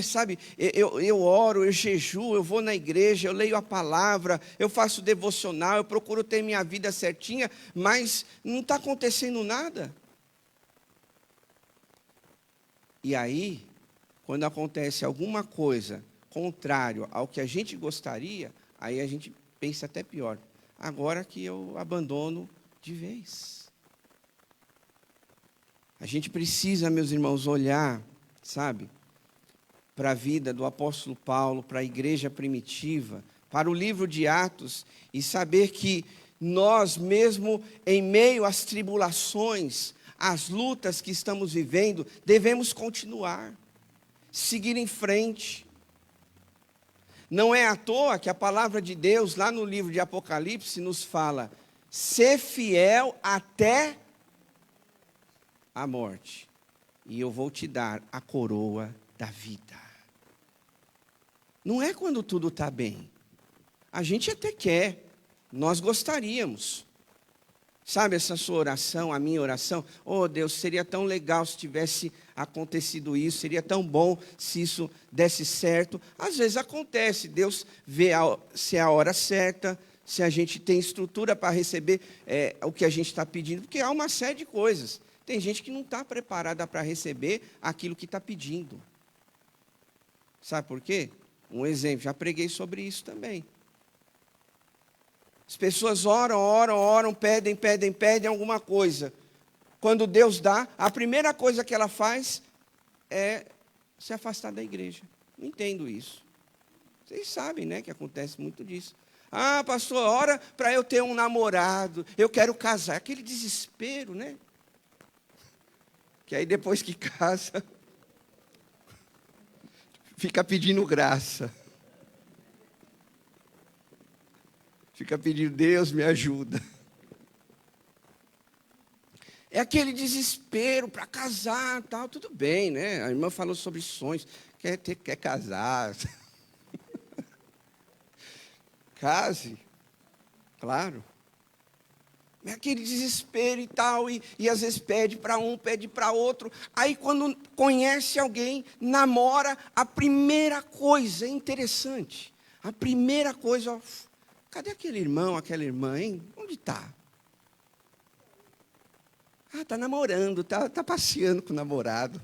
Sabe, eu oro, eu jejuo, eu vou na igreja, eu leio a palavra, eu faço devocional, eu procuro ter minha vida certinha, mas não está acontecendo nada. E aí, quando acontece alguma coisa contrário ao que a gente gostaria, aí a gente pensa até pior. Agora que eu abandono de vez. A gente precisa, meus irmãos, olhar, sabe, para a vida do apóstolo Paulo, para a igreja primitiva, para o livro de Atos, e saber que nós, mesmo em meio às tribulações, às lutas que estamos vivendo, devemos continuar, seguir em frente. Não é à toa que a palavra de Deus, lá no livro de Apocalipse, nos fala, ser fiel até a morte, e eu vou te dar a coroa da vida. Não é quando tudo está bem. A gente até quer, nós gostaríamos. Sabe essa sua oração, a minha oração? Deus, seria tão legal se tivesse acontecido isso, seria tão bom se isso desse certo. Às vezes acontece, Deus vê se é a hora certa, se a gente tem estrutura para receber o que a gente está pedindo, porque há uma série de coisas. Tem gente que não está preparada para receber aquilo que está pedindo. Sabe por quê? Um exemplo, já preguei sobre isso também. As pessoas oram, pedem alguma coisa. Quando Deus dá, a primeira coisa que ela faz é se afastar da igreja. Não entendo isso. Vocês sabem, né, que acontece muito disso. Pastor, ora para eu ter um namorado, eu quero casar. Aquele desespero, né? Que aí depois que casa, fica pedindo graça. Fica pedindo, Deus me ajuda. É aquele desespero para casar, tal, tudo bem, né? A irmã falou sobre sonhos, quer casar. Case, claro. É aquele desespero e tal, e às vezes pede para um, pede para outro. Aí quando conhece alguém, namora, a primeira coisa, é interessante. A primeira coisa, cadê aquele irmão, aquela irmã, hein? Onde está? Está namorando, tá passeando com o namorado.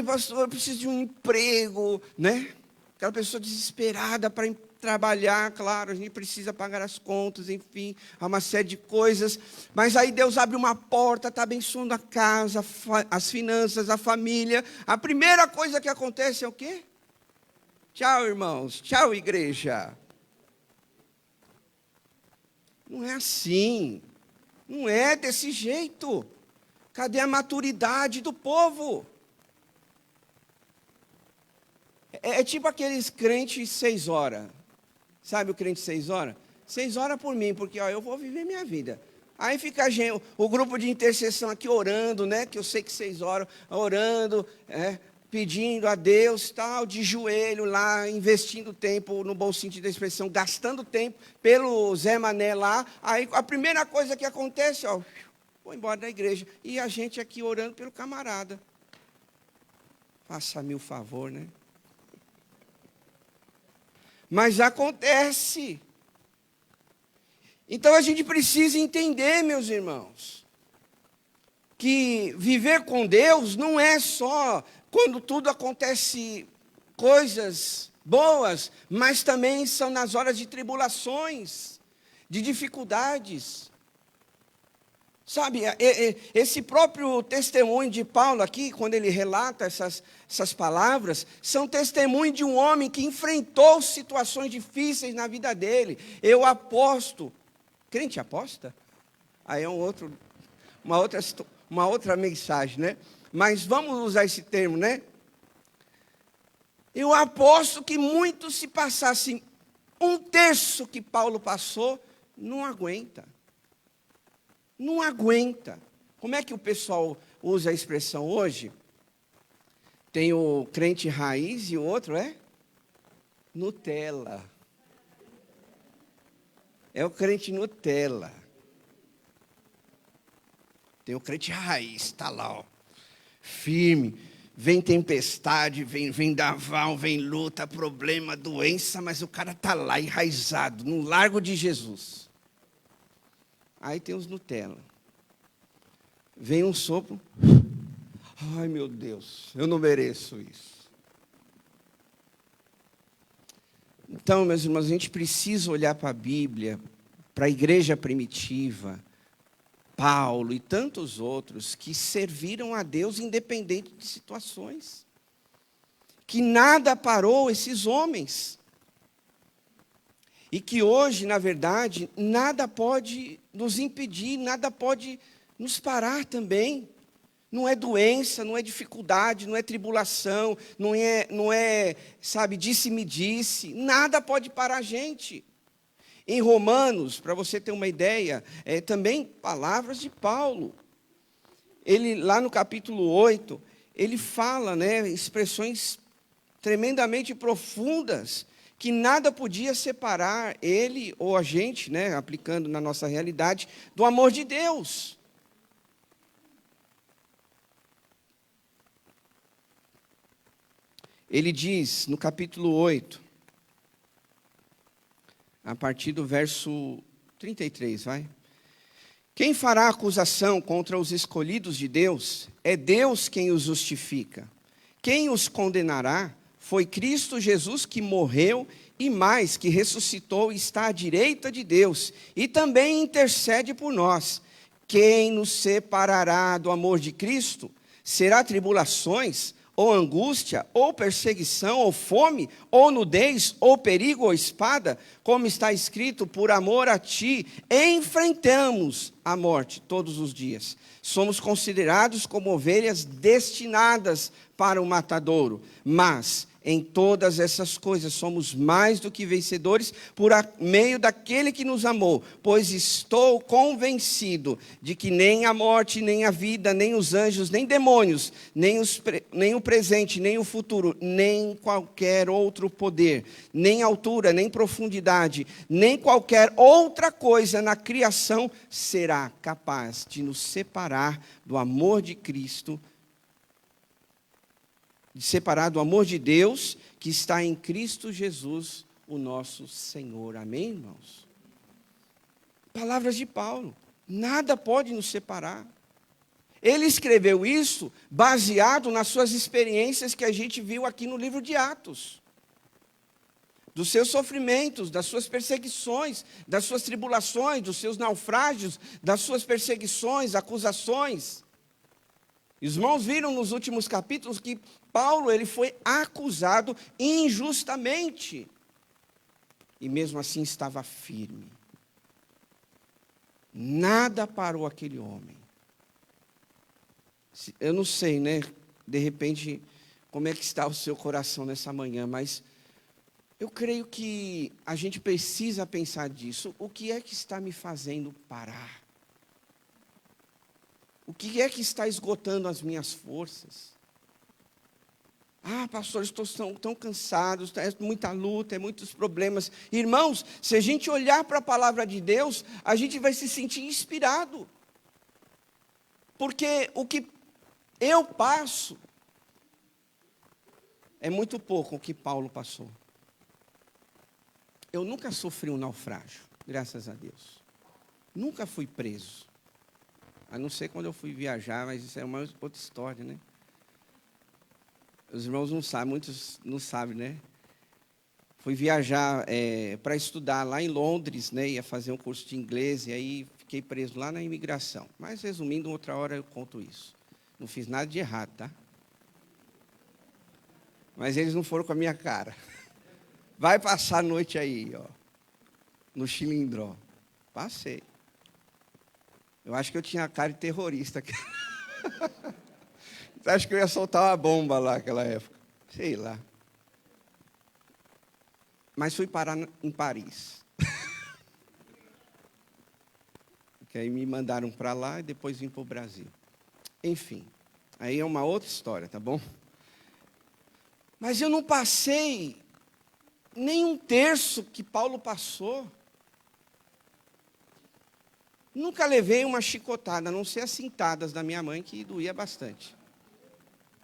Pastor, eu preciso de um emprego, né? Aquela pessoa desesperada para trabalhar, claro, a gente precisa pagar as contas, enfim, há uma série de coisas. Mas aí Deus abre uma porta, está abençoando a casa, as finanças, a família. A primeira coisa que acontece é o quê? Tchau, irmãos. Tchau, igreja. Não é assim. Não é desse jeito. Cadê a maturidade do povo? É tipo aqueles crentes 6 horas. Sabe o crente 6 horas? 6 horas por mim, porque eu vou viver minha vida. Aí fica o grupo de intercessão aqui orando, né? Que eu sei que 6 horas, orando, pedindo a Deus, tal, de joelho lá, investindo tempo, no bom sentido da expressão, gastando tempo pelo Zé Mané lá. Aí a primeira coisa que acontece, vou embora da igreja. E a gente aqui orando pelo camarada. Faça-me o favor, né? Mas acontece. Então a gente precisa entender, meus irmãos, que viver com Deus não é só quando tudo acontece coisas boas, mas também são nas horas de tribulações, de dificuldades. Sabe, esse próprio testemunho de Paulo aqui, quando ele relata essas palavras, são testemunho de um homem que enfrentou situações difíceis na vida dele. Eu aposto. Crente aposta? Aí é uma outra mensagem, né? Mas vamos usar esse termo, né? Eu aposto que muitos, se passassem 1/3 que Paulo passou, não aguenta. Não aguenta. Como é que o pessoal usa a expressão hoje? Tem o crente raiz e o outro é Nutella. É o crente Nutella. Tem o crente raiz, está lá, ó, firme. Vem tempestade, vem vendaval, vem luta, problema, doença, mas o cara está lá, enraizado, no largo de Jesus. Aí tem os Nutella. Vem um sopro. Ai, meu Deus, eu não mereço isso. Então, meus irmãos, a gente precisa olhar para a Bíblia, para a igreja primitiva, Paulo e tantos outros que serviram a Deus independente de situações. Que nada parou esses homens. E que hoje, na verdade, nada pode nos impedir, nada pode nos parar também. Não é doença, não é dificuldade, não é tribulação, não é, sabe, disse-me-disse. Nada pode parar a gente. Em Romanos, para você ter uma ideia, também palavras de Paulo. Ele, lá no capítulo 8, ele fala, né, expressões tremendamente profundas, que nada podia separar ele ou a gente, né, aplicando na nossa realidade, do amor de Deus. Ele diz, no capítulo 8, a partir do verso 33, vai. Quem fará acusação contra os escolhidos de Deus? É Deus quem os justifica. Quem os condenará? Foi Cristo Jesus que morreu e mais, que ressuscitou e está à direita de Deus e também intercede por nós. Quem nos separará do amor de Cristo? Será tribulações, ou angústia, ou perseguição, ou fome, ou nudez, ou perigo, ou espada? Como está escrito, por amor a ti, enfrentamos a morte todos os dias. Somos considerados como ovelhas destinadas para o matadouro, mas em todas essas coisas somos mais do que vencedores por meio daquele que nos amou, pois estou convencido de que nem a morte, nem a vida, nem os anjos, nem demônios, nem o presente, nem o futuro, nem qualquer outro poder, nem altura, nem profundidade, nem qualquer outra coisa na criação será capaz de nos separar do amor de Cristo, de separar do amor de Deus que está em Cristo Jesus, o nosso Senhor. Amém, irmãos? Palavras de Paulo. Nada pode nos separar. Ele escreveu isso baseado nas suas experiências que a gente viu aqui no livro de Atos. Dos seus sofrimentos, das suas perseguições, das suas tribulações, dos seus naufrágios, das suas perseguições, acusações. Os irmãos viram nos últimos capítulos que Paulo ele foi acusado injustamente. E mesmo assim estava firme. Nada parou aquele homem. Eu não sei, né? De repente, como é que está o seu coração nessa manhã, mas eu creio que a gente precisa pensar disso. O que é que está me fazendo parar? O que é que está esgotando as minhas forças? Ah, pastor, estou tão cansado, é muita luta, é muitos problemas. Irmãos, se a gente olhar para a palavra de Deus, a gente vai se sentir inspirado. Porque o que eu passo é muito pouco o que Paulo passou. Eu nunca sofri um naufrágio, graças a Deus. Nunca fui preso. A não ser quando eu fui viajar, mas isso é uma outra história, né? Os irmãos não sabem, muitos não sabem, né? Fui viajar para estudar lá em Londres, né? Ia fazer um curso de inglês e aí fiquei preso lá na imigração. Mas, resumindo, outra hora eu conto isso. Não fiz nada de errado, tá? Mas eles não foram com a minha cara. Vai passar a noite aí, ó, no Chilindró. Passei. Eu acho que eu tinha a cara de terrorista. Acho que eu ia soltar uma bomba lá naquela época. Sei lá. Mas fui parar em Paris. Porque aí me mandaram para lá e depois vim para o Brasil. Enfim, aí é uma outra história, tá bom? Mas eu não passei nem um terço que Paulo passou. Nunca levei uma chicotada, a não ser as cintadas da minha mãe, que doía bastante.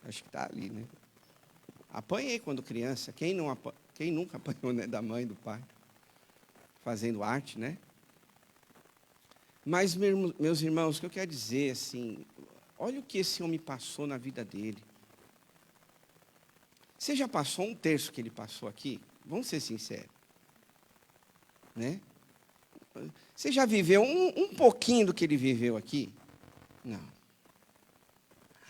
Acho que está ali, né? Apanhei quando criança. Quem nunca apanhou, né, da mãe, do pai? Fazendo arte, né? Mas, meus irmãos, o que eu quero dizer, assim, olha o que esse homem passou na vida dele. Você já passou um terço que ele passou aqui? Vamos ser sinceros. Né? Você já viveu um pouquinho do que ele viveu aqui? Não.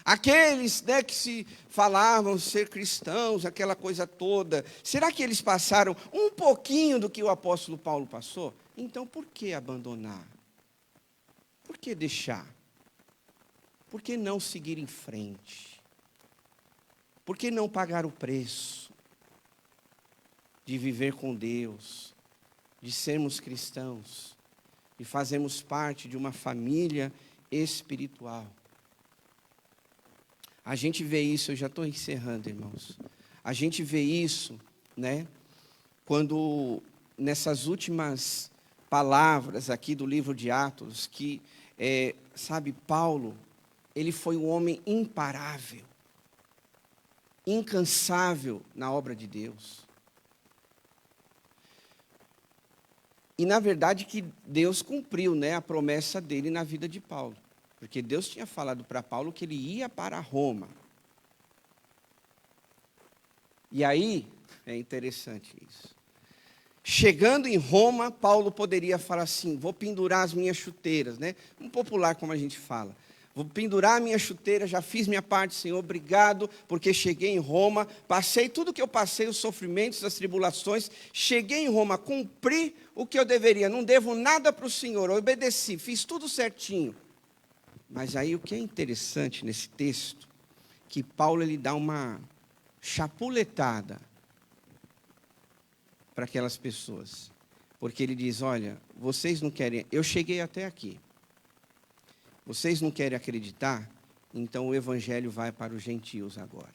Aqueles, né, que se falavam ser cristãos, aquela coisa toda, será que eles passaram um pouquinho do que o apóstolo Paulo passou? Então, por que abandonar? Por que deixar? Por que não seguir em frente? Por que não pagar o preço de viver com Deus, de sermos cristãos, de fazermos parte de uma família espiritual? A gente vê isso, eu já estou encerrando, irmãos. A gente vê isso, né, quando nessas últimas palavras aqui do livro de Atos, que, sabe, Paulo, ele foi um homem imparável, incansável na obra de Deus. E, na verdade, que Deus cumpriu, né, a promessa dele na vida de Paulo. Porque Deus tinha falado para Paulo que ele ia para Roma. E aí, é interessante isso. Chegando em Roma, Paulo poderia falar assim, vou pendurar as minhas chuteiras, né? Um popular como a gente fala. Vou pendurar a minha chuteira, já fiz minha parte, Senhor, obrigado, porque cheguei em Roma, passei tudo que eu passei, os sofrimentos, as tribulações, cheguei em Roma, cumpri o que eu deveria, não devo nada para o Senhor, obedeci, fiz tudo certinho. Mas aí o que é interessante nesse texto, que Paulo ele dá uma chapuletada para aquelas pessoas. Porque ele diz, olha, vocês não querem, eu cheguei até aqui. Vocês não querem acreditar? Então o evangelho vai para os gentios agora.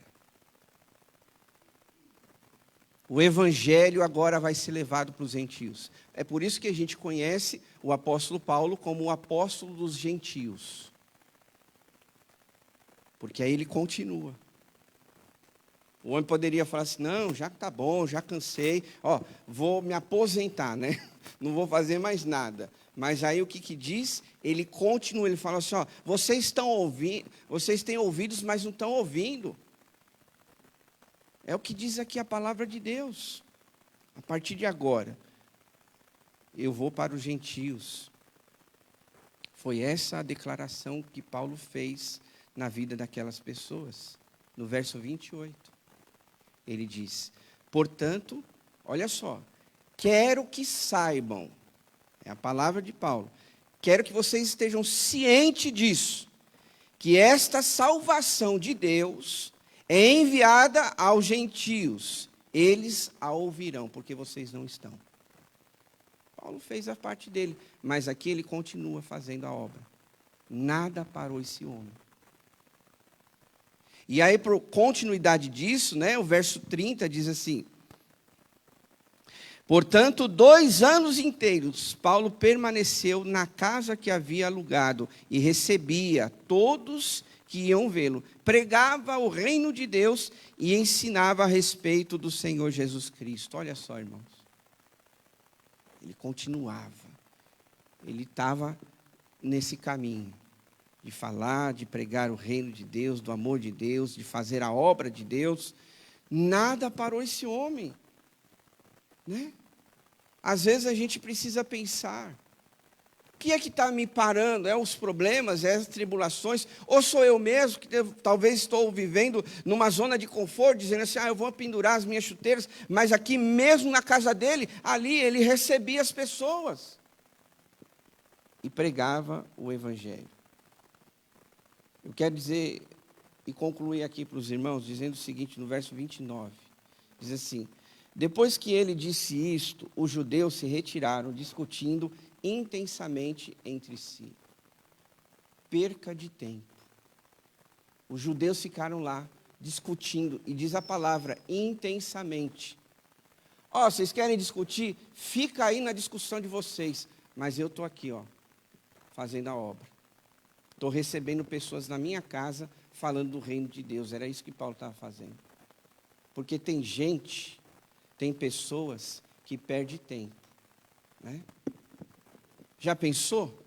O evangelho agora vai ser levado para os gentios. É por isso que a gente conhece o apóstolo Paulo como o apóstolo dos gentios. Porque aí ele continua. O homem poderia falar assim, não, já está bom, já cansei, ó, vou me aposentar, né? Não vou fazer mais nada. Mas aí o que diz? Ele continua, ele fala assim, ó, vocês têm ouvidos, mas não estão ouvindo. É o que diz aqui a palavra de Deus. A partir de agora, eu vou para os gentios. Foi essa a declaração que Paulo fez na vida daquelas pessoas. No verso 28. Ele diz, portanto, olha só, quero que saibam, é a palavra de Paulo, quero que vocês estejam cientes disso, que esta salvação de Deus é enviada aos gentios, eles a ouvirão, porque vocês não estão. Paulo fez a parte dele, mas aqui ele continua fazendo a obra. Nada parou esse homem. E aí, por continuidade disso, né, o verso 30 diz assim, portanto, 2 anos inteiros, Paulo permaneceu na casa que havia alugado e recebia todos que iam vê-lo. Pregava o reino de Deus e ensinava a respeito do Senhor Jesus Cristo. Olha só, irmãos. Ele continuava. ele estava nesse caminho de falar, de pregar o reino de Deus, do amor de Deus, de fazer a obra de Deus. Nada parou esse homem, né? Às vezes a gente precisa pensar, o que é que está me parando? É os problemas, é as tribulações? Ou sou eu mesmo que talvez estou vivendo numa zona de conforto, dizendo assim, eu vou pendurar as minhas chuteiras, mas aqui mesmo na casa dele, ali ele recebia as pessoas e pregava o evangelho. Eu quero dizer e concluir aqui para os irmãos, dizendo o seguinte, no verso 29, diz assim, depois que ele disse isto, os judeus se retiraram, discutindo intensamente entre si. Perca de tempo. Os judeus ficaram lá, discutindo, e diz a palavra, intensamente. Vocês querem discutir? Fica aí na discussão de vocês, mas eu estou aqui, fazendo a obra. Estou recebendo pessoas na minha casa, falando do reino de Deus. Era isso que Paulo estava fazendo. Porque tem gente, tem pessoas que perdem tempo, né? Já pensou?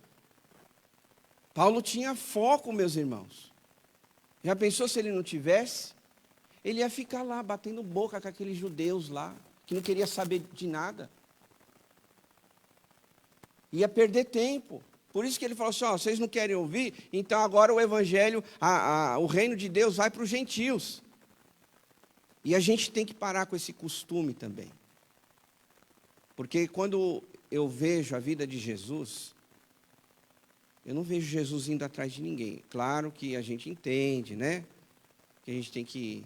Paulo tinha foco, meus irmãos. Já pensou se ele não tivesse? Ele ia ficar lá, batendo boca com aqueles judeus lá, que não queria saber de nada. Ia perder tempo. Por isso que ele falou assim, vocês não querem ouvir? Então agora o evangelho, o reino de Deus vai para os gentios. E a gente tem que parar com esse costume também. Porque quando eu vejo a vida de Jesus, eu não vejo Jesus indo atrás de ninguém. Claro que a gente entende, né? Que a gente tem que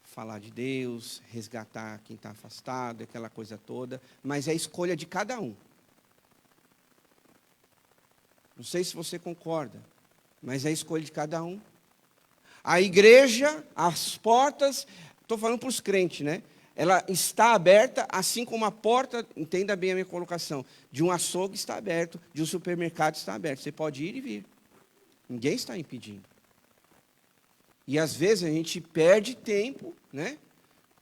falar de Deus, resgatar quem está afastado, aquela coisa toda. Mas é a escolha de cada um. Não sei se você concorda, mas é a escolha de cada um. A igreja, as portas, estou falando para os crentes, né? Ela está aberta, assim como a porta, entenda bem a minha colocação, de um açougue está aberto, de um supermercado está aberto. Você pode ir e vir. Ninguém está impedindo. E às vezes a gente perde tempo, né?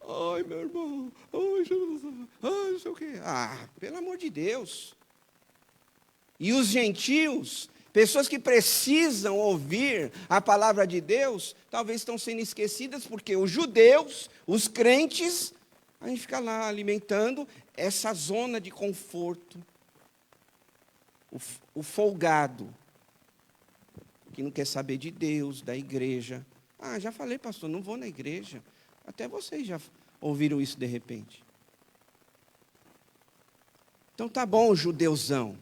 Ai, meu irmão, ai, Jesus, ai, não sei o quê. Pelo amor de Deus. E os gentios, pessoas que precisam ouvir a palavra de Deus, talvez estão sendo esquecidas, porque os judeus, os crentes, a gente fica lá alimentando essa zona de conforto. O folgado, que não quer saber de Deus, da igreja. Já falei, pastor, não vou na igreja. Até vocês já ouviram isso de repente. Então tá bom, judeuzão.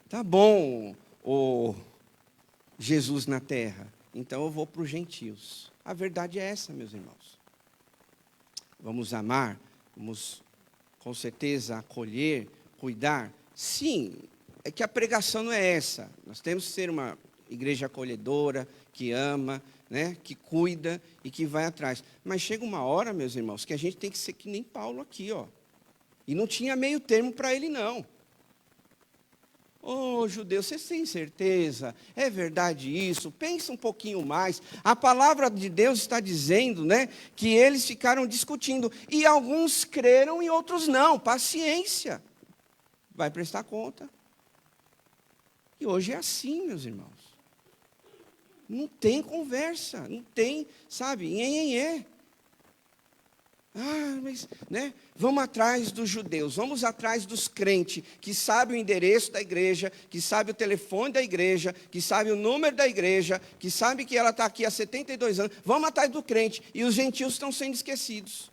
Tá bom, Jesus na terra. Então eu vou para os gentios. A verdade é essa, meus irmãos. Vamos amar, vamos com certeza acolher, cuidar. Sim, é que a pregação não é essa. Nós temos que ser uma igreja acolhedora, que ama, né, que cuida e que vai atrás. Mas chega uma hora, meus irmãos, que a gente tem que ser que nem Paulo aqui, E não tinha meio termo para ele, não. Judeus, vocês têm certeza? É verdade isso? Pensa um pouquinho mais. A palavra de Deus está dizendo, né, que eles ficaram discutindo. E alguns creram e outros não. Paciência. Vai prestar conta. E hoje é assim, meus irmãos. Não tem conversa. Não tem, sabe, nhenhenhê. Mas, né? Vamos atrás dos judeus, vamos atrás dos crentes, que sabem o endereço da igreja, que sabem o telefone da igreja, que sabem o número da igreja, que sabem que ela está aqui há 72 anos. Vamos atrás do crente. E os gentios estão sendo esquecidos.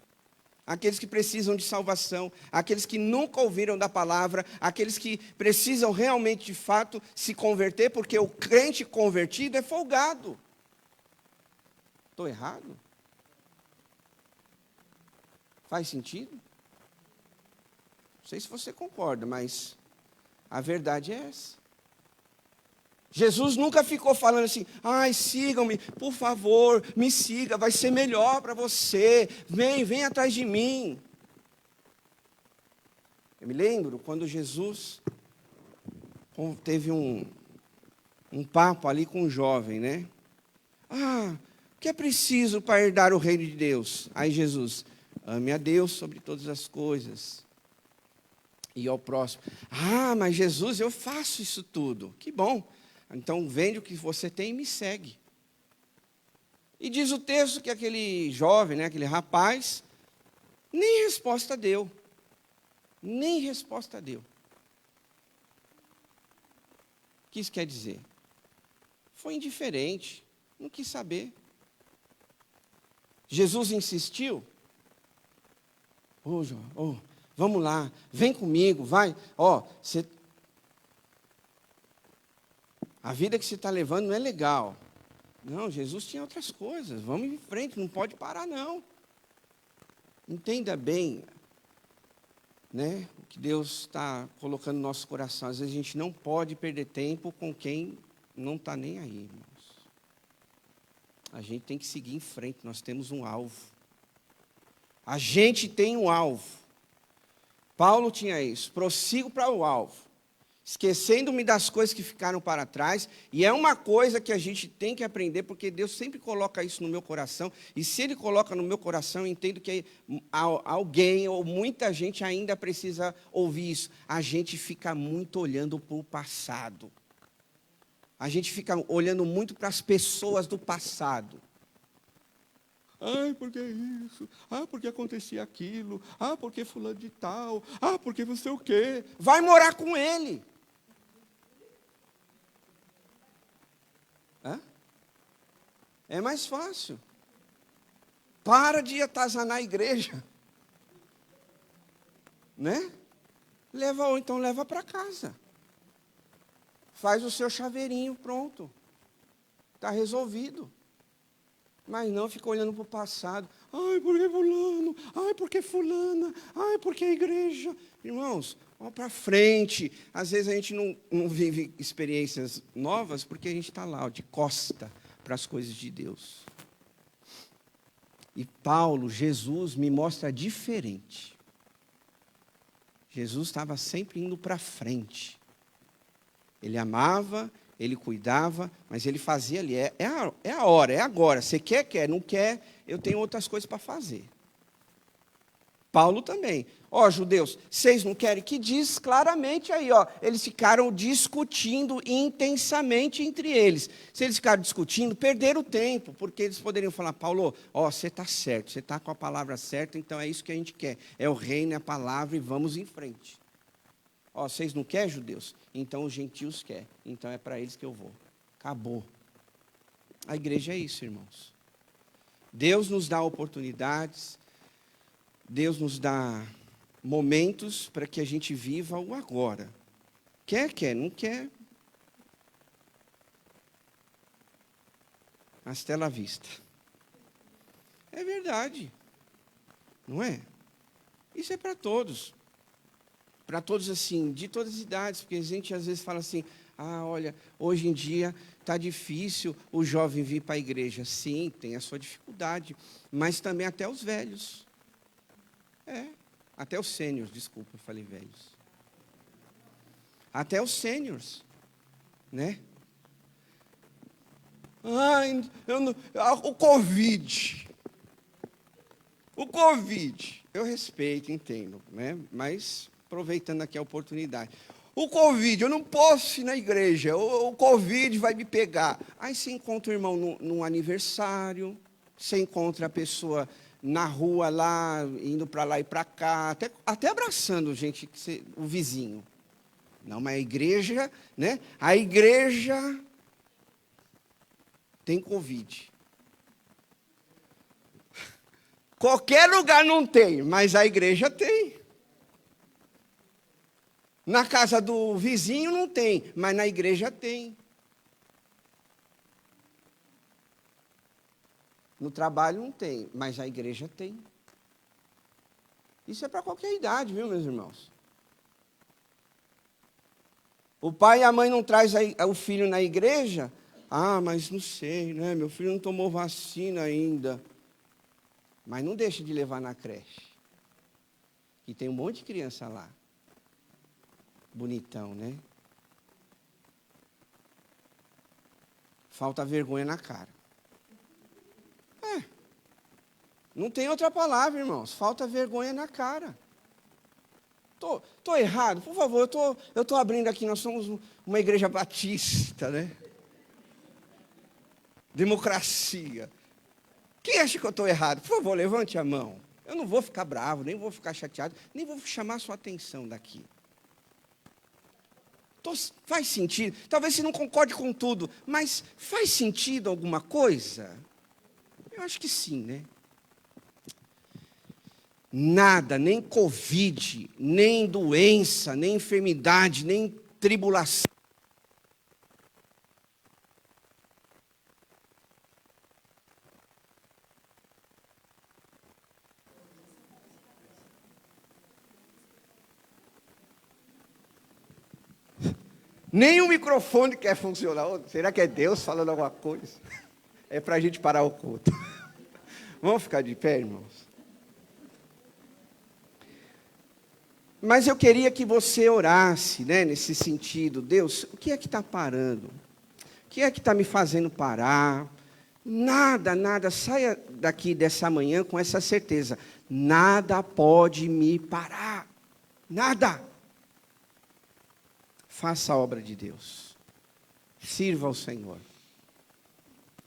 Aqueles que precisam de salvação, aqueles que nunca ouviram da palavra, aqueles que precisam realmente, de fato, se converter, porque o crente convertido é folgado. Estou errado? Faz sentido? Não sei se você concorda, mas a verdade é essa. Jesus nunca ficou falando assim, sigam-me, por favor, me siga, vai ser melhor para você, vem atrás de mim. Eu me lembro quando Jesus teve um papo ali com um jovem, né? O que é preciso para herdar o reino de Deus? Aí Jesus... Ame a Deus sobre todas as coisas. E ao próximo, mas Jesus, eu faço isso tudo. Que bom. Então vende o que você tem e me segue. E diz o texto que aquele jovem, né, aquele rapaz, nem resposta deu. Nem resposta deu. O que isso quer dizer? Foi indiferente, não quis saber. Jesus insistiu. Vamos lá, vem comigo, vai. A vida que você está levando não é legal. Não, Jesus tinha outras coisas. Vamos em frente, não pode parar, não. Entenda bem, né, o que Deus está colocando no nosso coração. Às vezes a gente não pode perder tempo com quem não está nem aí, irmãos. A gente tem que seguir em frente, nós temos um alvo. A gente tem um alvo. Paulo tinha isso, prossigo para o alvo, esquecendo-me das coisas que ficaram para trás, e é uma coisa que a gente tem que aprender, porque Deus sempre coloca isso no meu coração, e se Ele coloca no meu coração, eu entendo que alguém, ou muita gente ainda precisa ouvir isso. A gente fica muito olhando para o passado, a gente fica olhando muito para as pessoas do passado. Porque isso? Porque acontecia aquilo? Porque fulano de tal? Porque não sei o quê? Vai morar com ele. É mais fácil. Para de atazanar a igreja. Né? Então leva para casa. Faz o seu chaveirinho, pronto. Está resolvido. Mas não fica olhando para o passado. Por que fulano? Por que fulana? Por que a igreja? Irmãos, vamos para frente. Às vezes a gente não vive experiências novas porque a gente está lá, de costa para as coisas de Deus. E Jesus me mostra diferente. Jesus estava sempre indo para frente. Ele amava, ele cuidava, mas ele fazia ali. É a hora, é agora. Você quer, não quer, eu tenho outras coisas para fazer. Paulo também. Judeus, vocês não querem? Que diz claramente aí, eles ficaram discutindo intensamente entre eles. Se eles ficaram discutindo, perderam tempo, porque eles poderiam falar, Paulo, você está certo, você está com a palavra certa, então é isso que a gente quer. É o reino, é a palavra e vamos em frente. Vocês não querem, judeus? Então os gentios querem. Então é para eles que eu vou. Acabou. A igreja é isso, irmãos. Deus nos dá oportunidades. Deus nos dá momentos para que a gente viva o agora. Quer, não quer. Hasta la vista. É verdade. Não é? Isso é para todos. Para todos assim, de todas as idades, porque a gente às vezes fala assim, olha, hoje em dia está difícil o jovem vir para a igreja. Sim, tem a sua dificuldade, mas também até os velhos. Até os sêniors, desculpa, eu falei velhos. Até os sêniors, né? O Covid, eu respeito, entendo, né? Mas aproveitando aqui a oportunidade. O Covid, eu não posso ir na igreja, o Covid vai me pegar. Aí você encontra o irmão num aniversário, você encontra a pessoa na rua lá, indo para lá e para cá, até abraçando gente, o vizinho. Não, mas a igreja, né? A igreja tem Covid. Qualquer lugar não tem, mas a igreja tem. Na casa do vizinho não tem, mas na igreja tem. No trabalho não tem, mas a igreja tem. Isso é para qualquer idade, viu, meus irmãos? O pai e a mãe não trazem o filho na igreja? Mas não sei, né? Meu filho não tomou vacina ainda. Mas não deixa de levar na creche. E tem um monte de criança lá. Bonitão, né? Falta vergonha na cara. Não tem outra palavra, irmãos. Falta vergonha na cara. Tô errado? Por favor, eu tô abrindo aqui, nós somos uma igreja batista, né? Democracia. Quem acha que eu estou errado? Por favor, levante a mão. Eu não vou ficar bravo, nem vou ficar chateado, nem vou chamar sua atenção daqui. Faz sentido? Talvez você não concorde com tudo, mas faz sentido alguma coisa? Eu acho que sim, né? Nada, nem Covid, nem doença, nem enfermidade, nem tribulação. Nem o microfone quer funcionar. Será que é Deus falando alguma coisa? É para a gente parar o culto. Vamos ficar de pé, irmãos? Mas eu queria que você orasse, né, nesse sentido. Deus, o que é que está parando? O que é que está me fazendo parar? Nada, saia daqui dessa manhã com essa certeza. Nada pode me parar. Nada. Faça a obra de Deus. Sirva ao Senhor.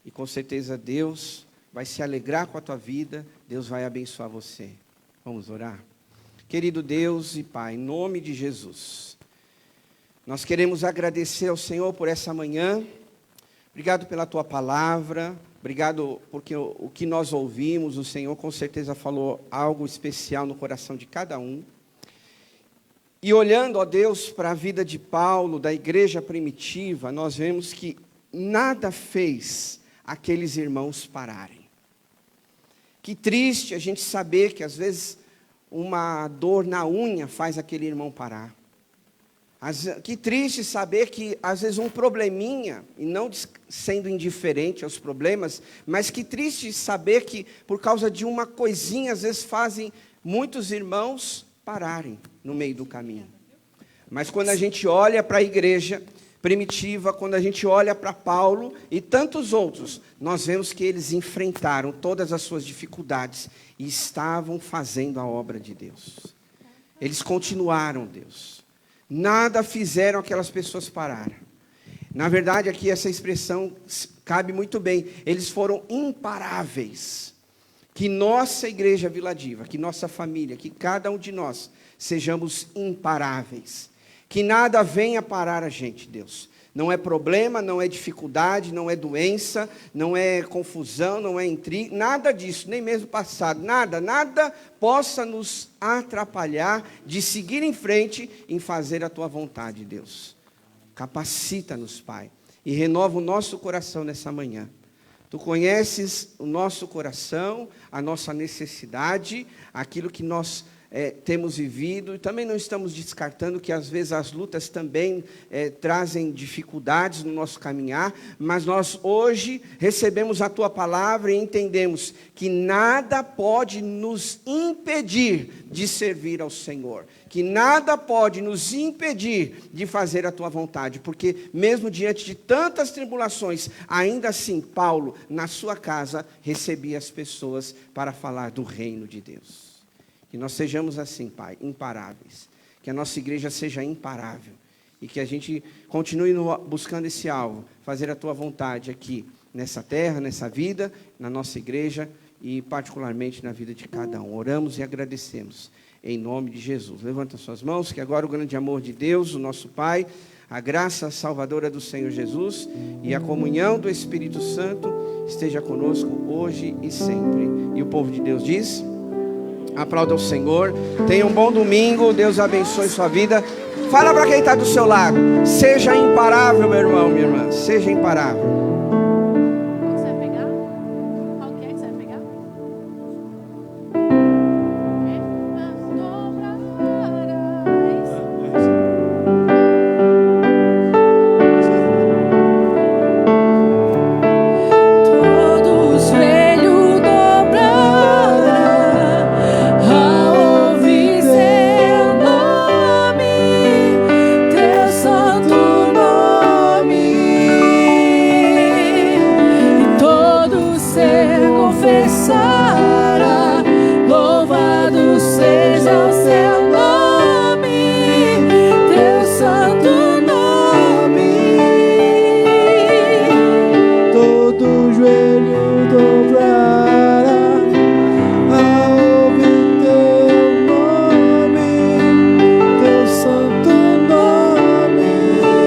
E com certeza Deus vai se alegrar com a tua vida. Deus vai abençoar você. Vamos orar? Querido Deus e Pai, em nome de Jesus, nós queremos agradecer ao Senhor por essa manhã. Obrigado pela tua palavra. Obrigado porque o que nós ouvimos, o Senhor com certeza falou algo especial no coração de cada um. E olhando, ó Deus, para a vida de Paulo, da igreja primitiva, nós vemos que nada fez aqueles irmãos pararem. Que triste a gente saber que às vezes uma dor na unha faz aquele irmão parar. Que triste saber que às vezes um probleminha, e não sendo indiferente aos problemas, mas que triste saber que por causa de uma coisinha, às vezes fazem muitos irmãos pararem no meio do caminho. Mas quando a gente olha para a igreja primitiva, quando a gente olha para Paulo e tantos outros, nós vemos que eles enfrentaram todas as suas dificuldades e estavam fazendo a obra de Deus. Eles continuaram, Deus. Nada fizeram aquelas pessoas pararem. Na verdade, aqui essa expressão cabe muito bem. Eles foram imparáveis. Que nossa igreja Vila Diva, que nossa família, que cada um de nós sejamos imparáveis. Que nada venha parar a gente, Deus. Não é problema, não é dificuldade, não é doença, não é confusão, não é intriga, nada disso, nem mesmo passado, nada possa nos atrapalhar de seguir em frente em fazer a tua vontade, Deus. Capacita-nos, Pai, e renova o nosso coração nessa manhã. Tu conheces o nosso coração, a nossa necessidade, aquilo que nós temos vivido, e também não estamos descartando que às vezes as lutas também trazem dificuldades no nosso caminhar, mas nós hoje recebemos a Tua palavra e entendemos que nada pode nos impedir de servir ao Senhor, que nada pode nos impedir de fazer a Tua vontade, porque mesmo diante de tantas tribulações, ainda assim Paulo, na sua casa, recebia as pessoas para falar do reino de Deus. Que nós sejamos assim, Pai, imparáveis. Que a nossa igreja seja imparável. E que a gente continue buscando esse alvo, fazer a Tua vontade aqui, nessa terra, nessa vida, na nossa igreja e particularmente na vida de cada um. Oramos e agradecemos em nome de Jesus. Levanta suas mãos, que agora o grande amor de Deus, o nosso Pai, a graça salvadora do Senhor Jesus e a comunhão do Espírito Santo esteja conosco hoje e sempre. E o povo de Deus diz... Aplauda o Senhor. Tenha um bom domingo. Deus abençoe sua vida. Fala para quem está do seu lado. Seja imparável, meu irmão, minha irmã. Seja imparável.